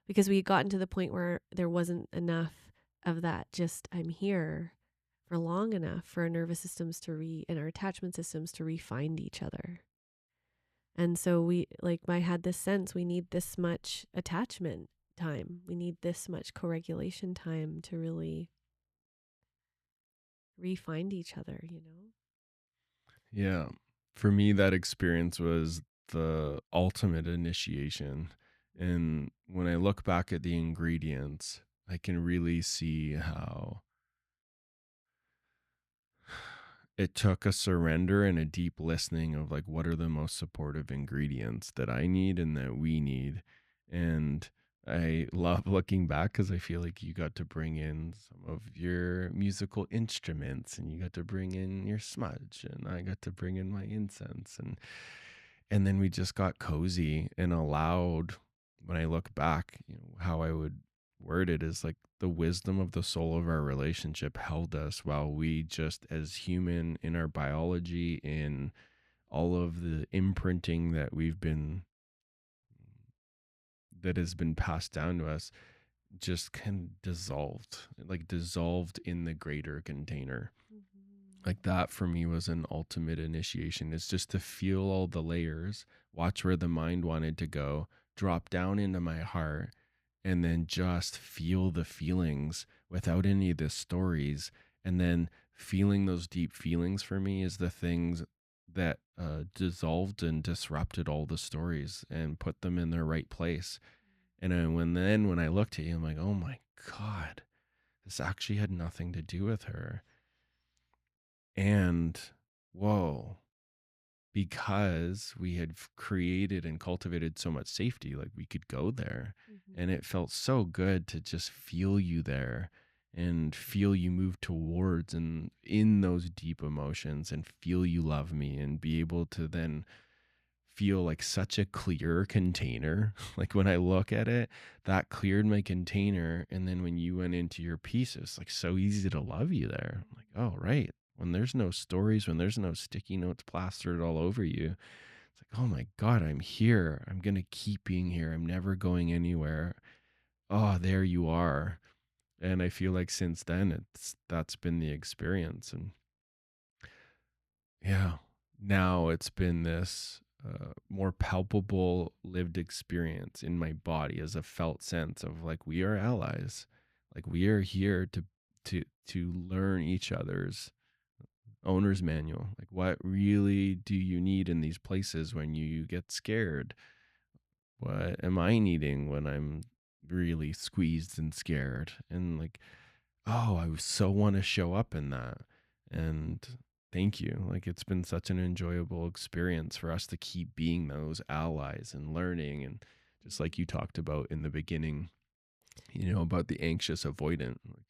Because we had gotten to the point where there wasn't enough of that, just I'm here for long enough for our nervous systems and our attachment systems to re-find each other. And so I had this sense we need this much attachment time. We need this much co-regulation time to really re-find each other. Yeah. For me, that experience was the ultimate initiation. And when I look back at the ingredients, I can really see how it took a surrender and a deep listening of like, what are the most supportive ingredients that I need and that we need. And I love looking back because I feel like you got to bring in some of your musical instruments and you got to bring in your smudge and I got to bring in my incense and then we just got cozy and allowed, when I look back, you know, how I would word it is like the wisdom of the soul of our relationship held us while we just as human in our biology, in all of the imprinting that has been passed down to us, just kind of dissolved in the greater container. Like that for me was an ultimate initiation. It's just to feel all the layers, watch where the mind wanted to go, drop down into my heart, and then just feel the feelings without any of the stories. And then feeling those deep feelings for me is the things that dissolved and disrupted all the stories and put them in their right place. And when I looked at you, I'm like, oh my God, this actually had nothing to do with her. And whoa, because we had created and cultivated so much safety, like we could go there. Mm-hmm. And it felt so good to just feel you there and feel you move towards and in those deep emotions and feel you love me and be able to then feel like such a clear container. Like when I look at it, that cleared my container. And then when you went into your piece, it's like so easy to love you there. I'm like, oh, right. When there's no stories, when there's no sticky notes plastered all over you, it's like, oh my God, I'm here. I'm going to keep being here. I'm never going anywhere. Oh, there you are. And I feel like since then, that's been the experience. And yeah, now it's been this more palpable lived experience in my body as a felt sense of like we are allies, like we are here to learn each other's owner's manual. Like what really do you need in these places when you get scared? What am I needing when I'm really squeezed and scared? And like, oh, I so want to show up in that. And thank you. Like, it's been such an enjoyable experience for us to keep being those allies and learning. And just like you talked about in the beginning, about the anxious avoidant, like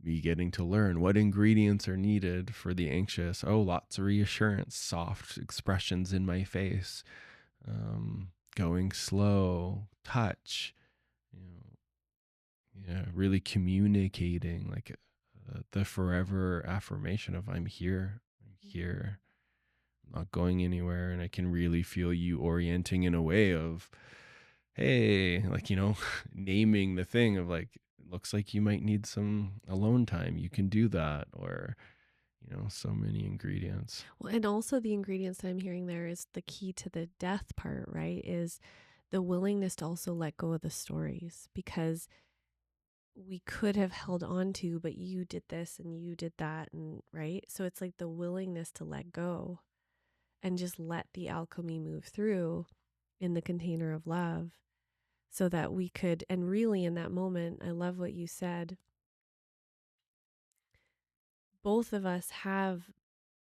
me getting to learn what ingredients are needed for the anxious. Oh, lots of reassurance, soft expressions in my face, going slow, touch, you know, yeah, really communicating like the forever affirmation of I'm here, I'm not going anywhere. And I can really feel you orienting in a way of, hey, like, naming the thing of like, it looks like you might need some alone time. You can do that. Or, so many ingredients. Well, and also the ingredients that I'm hearing there is the key to the death part, right? Is the willingness to also let go of the stories, because we could have held on to, but you did this and you did that, and right? So it's like the willingness to let go and just let the alchemy move through in the container of love, so that we could, and really in that moment, I love what you said. Both of us have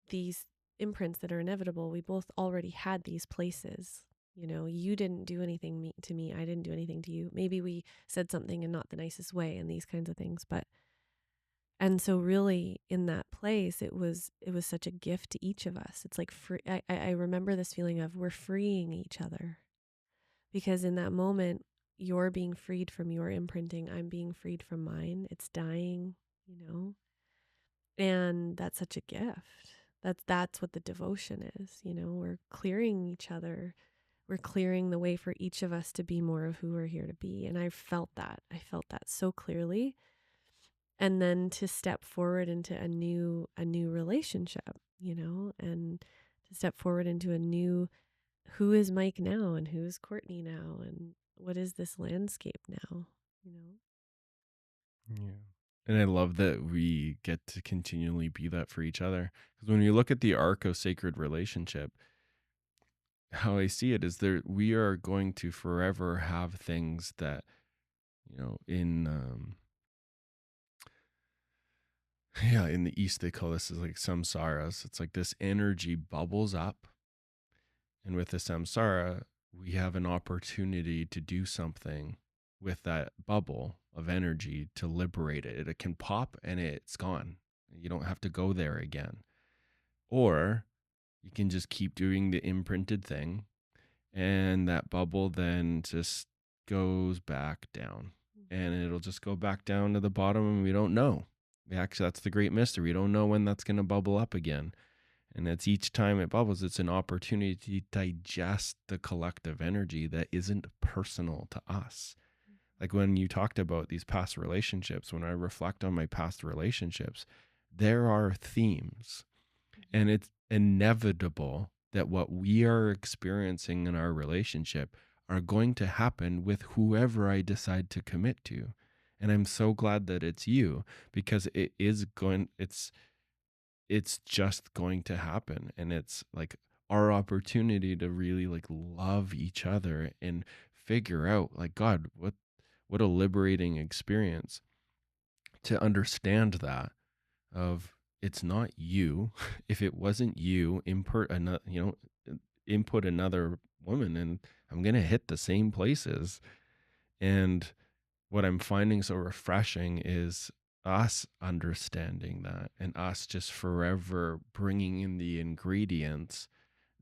these imprints that are inevitable. We both already had these places. You didn't do anything to me. I didn't do anything to you. Maybe we said something in not the nicest way and these kinds of things. And so really in that place, it was such a gift to each of us. It's like free. I remember this feeling of we're freeing each other, because in that moment, you're being freed from your imprinting. I'm being freed from mine. It's dying, you know, and that's such a gift. That's what the devotion is. We're clearing each other. We're clearing the way for each of us to be more of who we're here to be. And I felt that. I felt that so clearly. And then to step forward into a new relationship, and to step forward into a new, who is Mike now and who's Courtney now and what is this landscape now, you know? Yeah. And I love that we get to continually be that for each other. Because when you look at the arc of sacred relationship, how I see it is there we are going to forever have things that, in yeah, in the East they call this as like samsaras. It's like this energy bubbles up. And with the samsara, we have an opportunity to do something with that bubble of energy to liberate it. It can pop and it's gone. You don't have to go there again. Or you can just keep doing the imprinted thing, and that bubble then just goes back down. And it'll just go back down to the bottom, and we don't know. Actually, that's the great mystery. We don't know when that's going to bubble up again. And it's each time it bubbles, it's an opportunity to digest the collective energy that isn't personal to us. Like when you talked about these past relationships, when I reflect on my past relationships, there are themes, and it's inevitable that what we are experiencing in our relationship are going to happen with whoever I decide to commit to. And I'm so glad that it's you, because it's just going to happen. And it's like our opportunity to really like love each other and figure out like, God, what a liberating experience to understand that of it's not you. If it wasn't you, input another woman, and I'm going to hit the same places. And what I'm finding so refreshing is us understanding that, and us just forever bringing in the ingredients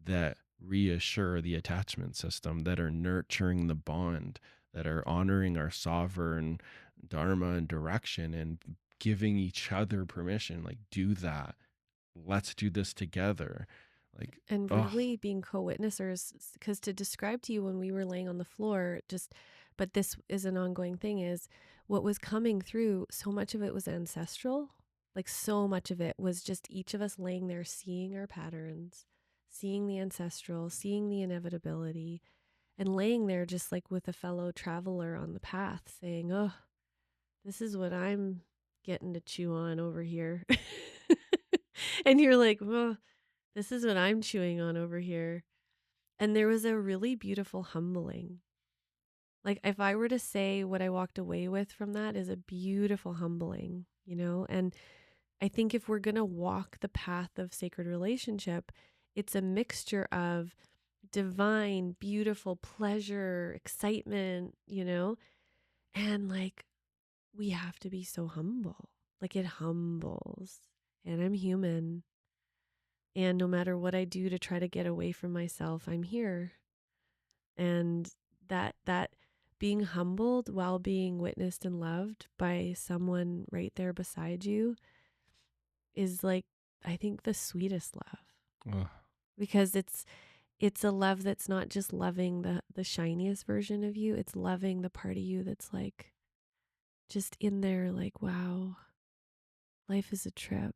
that reassure the attachment system, that are nurturing the bond, that are honoring our sovereign dharma and direction, and giving each other permission, like, do that. Let's do this together. Like, And oh, really being co-witnessers, because to describe to you when we were laying on the floor, just, but this is an ongoing thing, is what was coming through, so much of it was ancestral. Like so much of it was just each of us laying there, seeing our patterns, seeing the ancestral, seeing the inevitability, and laying there just like with a fellow traveler on the path saying, oh, this is what I'm getting to chew on over here. And you're like, well, this is what I'm chewing on over here. And there was a really beautiful humbling. Like, if I were to say what I walked away with from that is a beautiful humbling, you know? And I think if we're going to walk the path of sacred relationship, it's a mixture of divine, beautiful pleasure, excitement, you know? And like, we have to be so humble. Like, it humbles. And I'm human. And no matter what I do to try to get away from myself, I'm here. And that being humbled while being witnessed and loved by someone right there beside you is like, I think, the sweetest love, oh, because it's a love that's not just loving the shiniest version of you, it's loving the part of you that's like just in there, like, wow, life is a trip,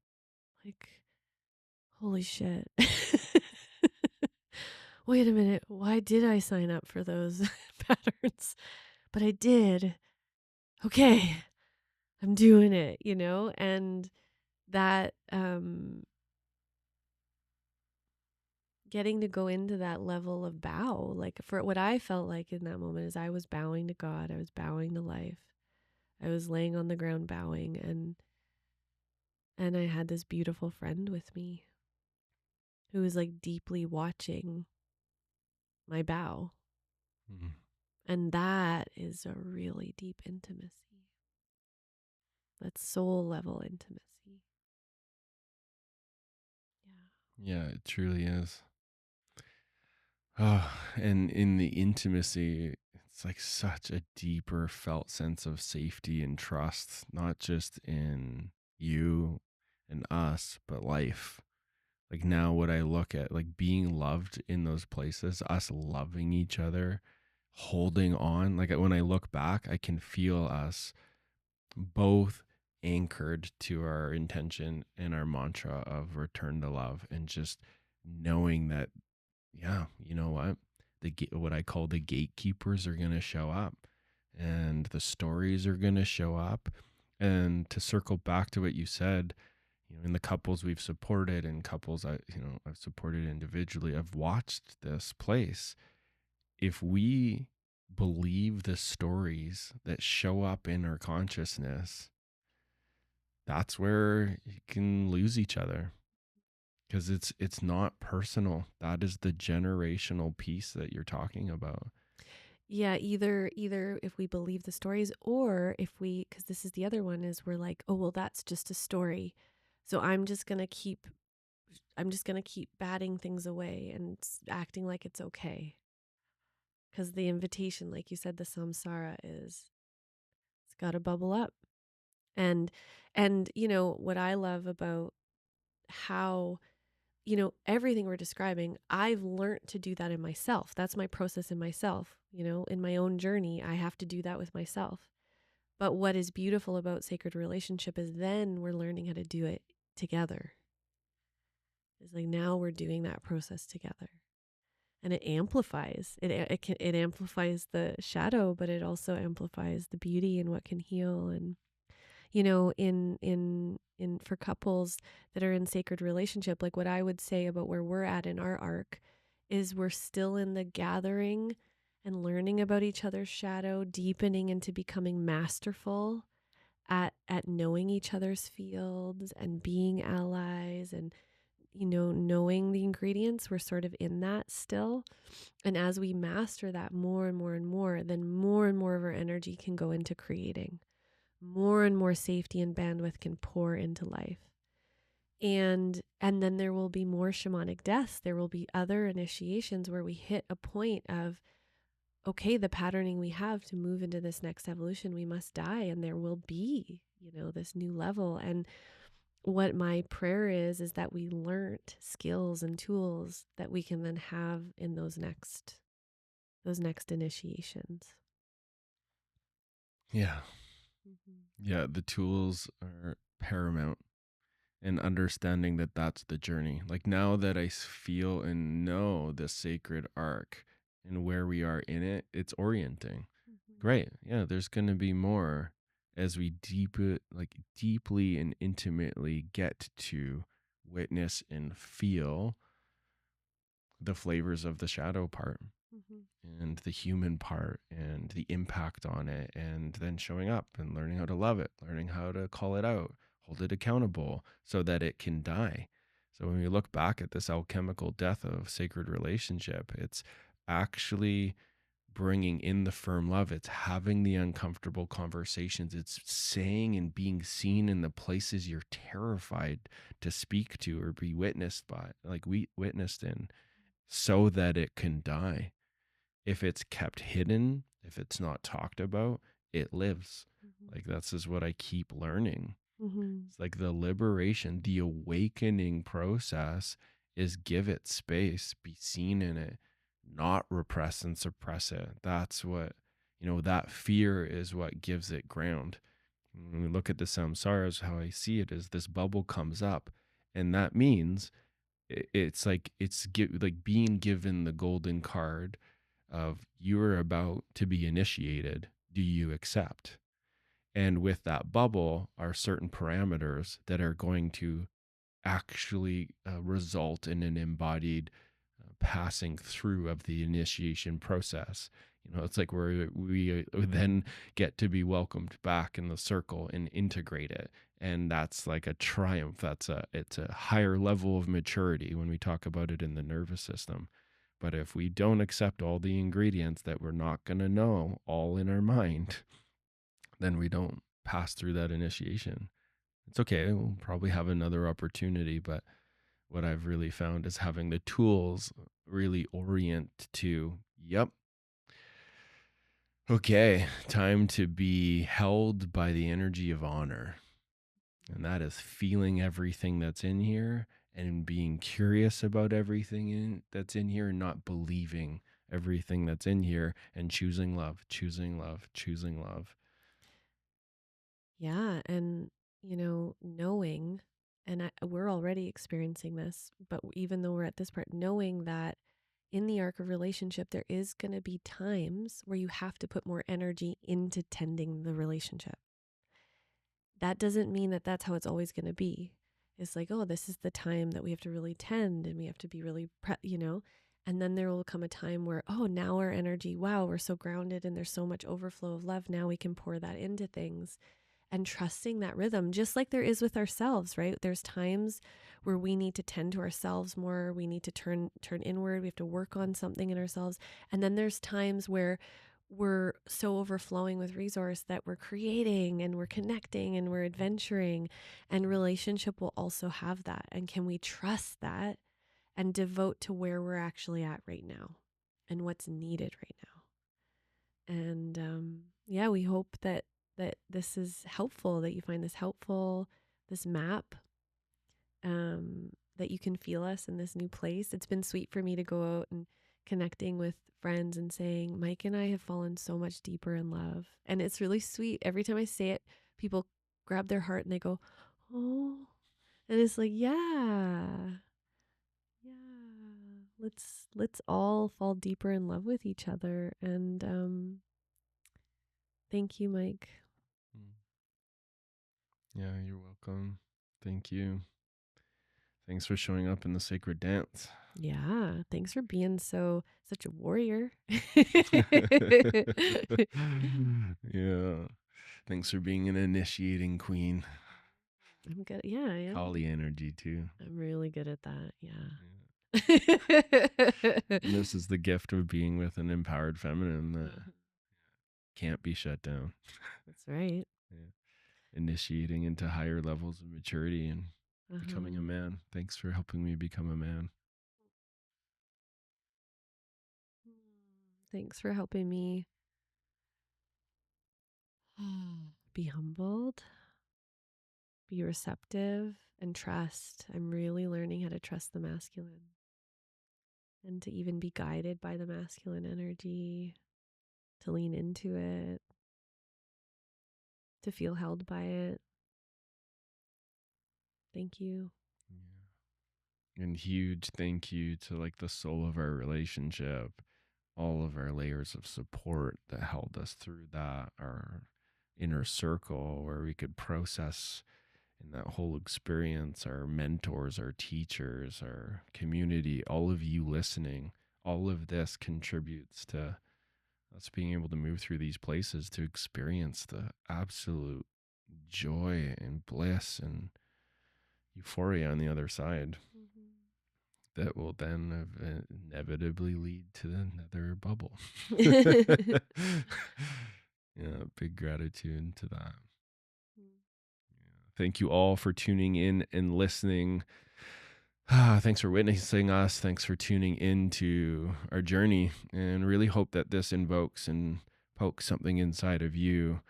like, holy shit. Wait a minute, why did I sign up for those patterns? But I did. Okay, I'm doing it, you know? And that getting to go into that level of bow, like, for what I felt like in that moment is I was bowing to God, I was bowing to life. I was laying on the ground bowing, and I had this beautiful friend with me who was like deeply watching my bow. mm, And that is a really deep intimacy. That's soul level intimacy. yeah, it truly is. Oh, and in the intimacy, it's like such a deeper felt sense of safety and trust, not just in you and us, but life. Like, now, what I look at, like, being loved in those places, us loving each other, holding on. Like, when I look back, I can feel us both anchored to our intention and our mantra of return to love, and just knowing that, yeah, you know what? What I call the gatekeepers are going to show up, and the stories are going to show up. And to circle back to what you said, in the couples we've supported, and couples I've supported individually, I've watched this place. If we believe the stories that show up in our consciousness, that's where you can lose each other, because it's not personal. That is the generational piece that you're talking about. Yeah, either if we believe the stories, or if we, because this is the other one, is we're like, oh well, that's just a story, so I'm just gonna keep batting things away and acting like it's okay, because the invitation, like you said, the samsara is, it's got to bubble up. and and you know what I love about how, everything we're describing, I've learned to do that in myself. That's my process in myself, in my own journey. I have to do that with myself. But what is beautiful about sacred relationship is then we're learning how to do it together. It's like now we're doing that process together. And it amplifies. It amplifies the shadow, but it also amplifies the beauty and what can heal. And in for couples that are in sacred relationship, like what I would say about where we're at in our arc is we're still in the gathering and learning about each other's shadow, deepening into becoming masterful at knowing each other's fields and being allies, and knowing the ingredients. We're sort of in that still. And as we master that more and more and more, then more and more of our energy can go into creating. More and more safety and bandwidth can pour into life. And then there will be more shamanic deaths. There will be other initiations where we hit a point of, okay, the patterning we have to move into this next evolution, we must die, and there will be, this new level. And what my prayer is that we learnt skills and tools that we can then have in those next initiations. Yeah. Mm-hmm. Yeah. The tools are paramount, and understanding that that's the journey. Like now that I feel and know the sacred arc and where we are in it, it's orienting. Mm-hmm. Great. Yeah. There's going to be more as we deeply and intimately get to witness and feel the flavors of the shadow part Mm-hmm. and the human part and the impact on it, and then showing up and learning how to love it, learning how to call it out, hold it accountable so that it can die. So when we look back at this alchemical death of sacred relationship, it's actually bringing in the firm love. It's having the uncomfortable conversations. It's saying and being seen in the places you're terrified to speak to or be witnessed by, like we witnessed in, so that it can die. If it's kept hidden, if it's not talked about, it lives. Like that's just what I keep learning. Mm-hmm. It's like the liberation, the awakening process is give it space, be seen in it, not repress and suppress it. That's what, that fear is what gives it ground. When we look at the samsaras, how I see it is this bubble comes up, and that means it's like like being given the golden card of you're about to be initiated. Do you accept? And with that bubble are certain parameters that are going to actually result in an embodied passing through of the initiation process. It's like where we then get to be welcomed back in the circle and integrate it. And that's like a triumph. It's a higher level of maturity when we talk about it in the nervous system. But if we don't accept all the ingredients that we're not going to know all in our mind, then we don't pass through that initiation. It's okay. We'll probably have another opportunity, but what I've really found is having the tools really orient to, yep, okay, time to be held by the energy of honor. And that is feeling everything that's in here and being curious about everything that's in here, and not believing everything that's in here, and choosing love, choosing love, choosing love. Yeah, and knowing, and we're already experiencing this, but even though we're at this part, knowing that in the arc of relationship, there is going to be times where you have to put more energy into tending the relationship. That doesn't mean that that's how it's always going to be. It's like, oh, this is the time that we have to really tend and we have to be really, and then there will come a time where, oh, now our energy, wow, we're so grounded and there's so much overflow of love. Now we can pour that into things, and trusting that rhythm, just like there is with ourselves, right? There's times where we need to tend to ourselves more. We need to turn inward. We have to work on something in ourselves. And then there's times where we're so overflowing with resource that we're creating and we're connecting and we're adventuring, and relationship will also have that. And can we trust that and devote to where we're actually at right now and what's needed right now? And yeah, we hope that this is helpful, that you find this helpful, this map, that you can feel us in this new place. It's been sweet for me to go out and connecting with friends and saying, Mike and I have fallen so much deeper in love. And it's really sweet. Every time I say it, people grab their heart and they go, oh, and it's like, yeah, yeah, let's all fall deeper in love with each other. And thank you, Mike. Mm. Yeah, you're welcome. Thank you. Thanks for showing up in the sacred dance. Yeah, thanks for being such a warrior. Yeah. Thanks for being an initiating queen. I'm good. Yeah, I am. Kali energy too. I'm really good at that. Yeah. Yeah. And this is the gift of being with an empowered feminine that can't be shut down. That's right. Yeah. Initiating into higher levels of maturity and becoming a Uh-huh. man. Thanks for helping me become a man. Thanks for helping me be humbled, be receptive, and trust. I'm really learning how to trust the masculine and to even be guided by the masculine energy, to lean into it, to feel held by it. Thank you. Yeah. And huge thank you to like the soul of our relationship, all of our layers of support that held us through that, our inner circle where we could process in that whole experience, our mentors, our teachers, our community, all of you listening. All of this contributes to us being able to move through these places to experience the absolute joy and bliss and euphoria on the other side that will then inevitably lead to another bubble. Yeah, big gratitude to that. Thank you all for tuning in and listening. Thanks for witnessing us. Thanks for tuning into our journey, and really hope that this invokes and pokes something inside of you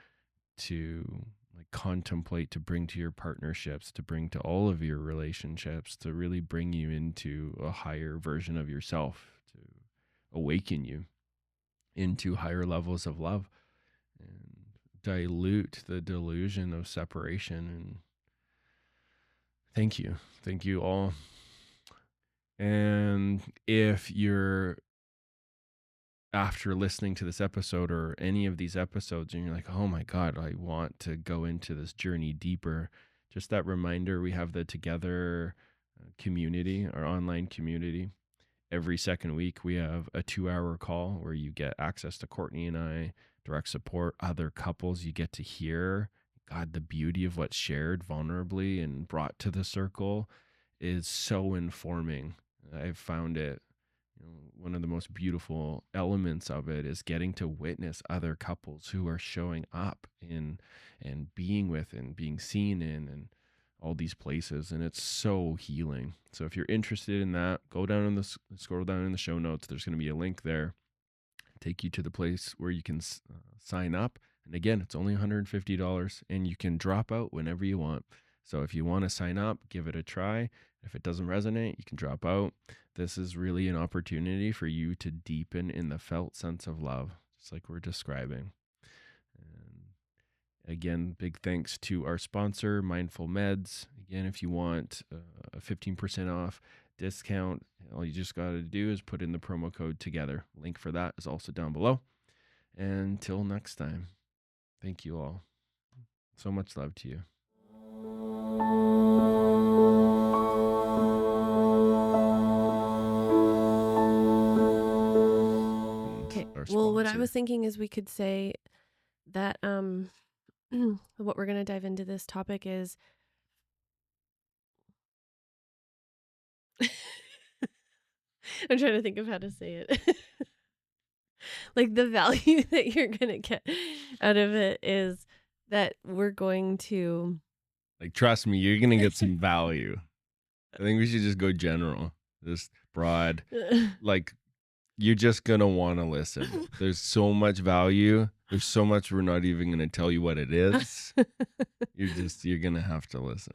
to like contemplate, to bring to your partnerships, to bring to all of your relationships, to really bring you into a higher version of yourself, to awaken you into higher levels of love and dilute the delusion of separation. And thank you. Thank you all. And if you're after listening to this episode or any of these episodes and you're like, oh my God, I want to go into this journey deeper, just that reminder, we have the Together community, our online community. Every second week, we have a 2-hour call where you get access to Courtney and I, direct support, other couples. You get to hear, God, the beauty of what's shared vulnerably and brought to the circle is so informing. I've found it, one of the most beautiful elements of it is getting to witness other couples who are showing up in and being with and being seen in and all these places, and it's so healing. So if you're interested in that, go down in the scroll down in the show notes. There's going to be a link there, take you to the place where you can sign up. And again, it's only $150 and you can drop out whenever you want. So if you want to sign up, give it a try. If it doesn't resonate, you can drop out. This is really an opportunity for you to deepen in the felt sense of love, just like we're describing. And again, big thanks to our sponsor, Mindful Meds. Again, if you want a 15% off discount, all you just got to do is put in the promo code Together. Link for that is also down below. And until next time, thank you all. So much love to you. Okay. Well, what I was thinking is we could say that what we're going to dive into this topic is I'm trying to think of how to say it. Like the value that you're going to get out of it is that we're going to like, trust me, you're going to get some value. I think we should just go general, just broad. Like, you're just going to want to listen. There's so much value. There's so much we're not even going to tell you what it is. You're going to have to listen.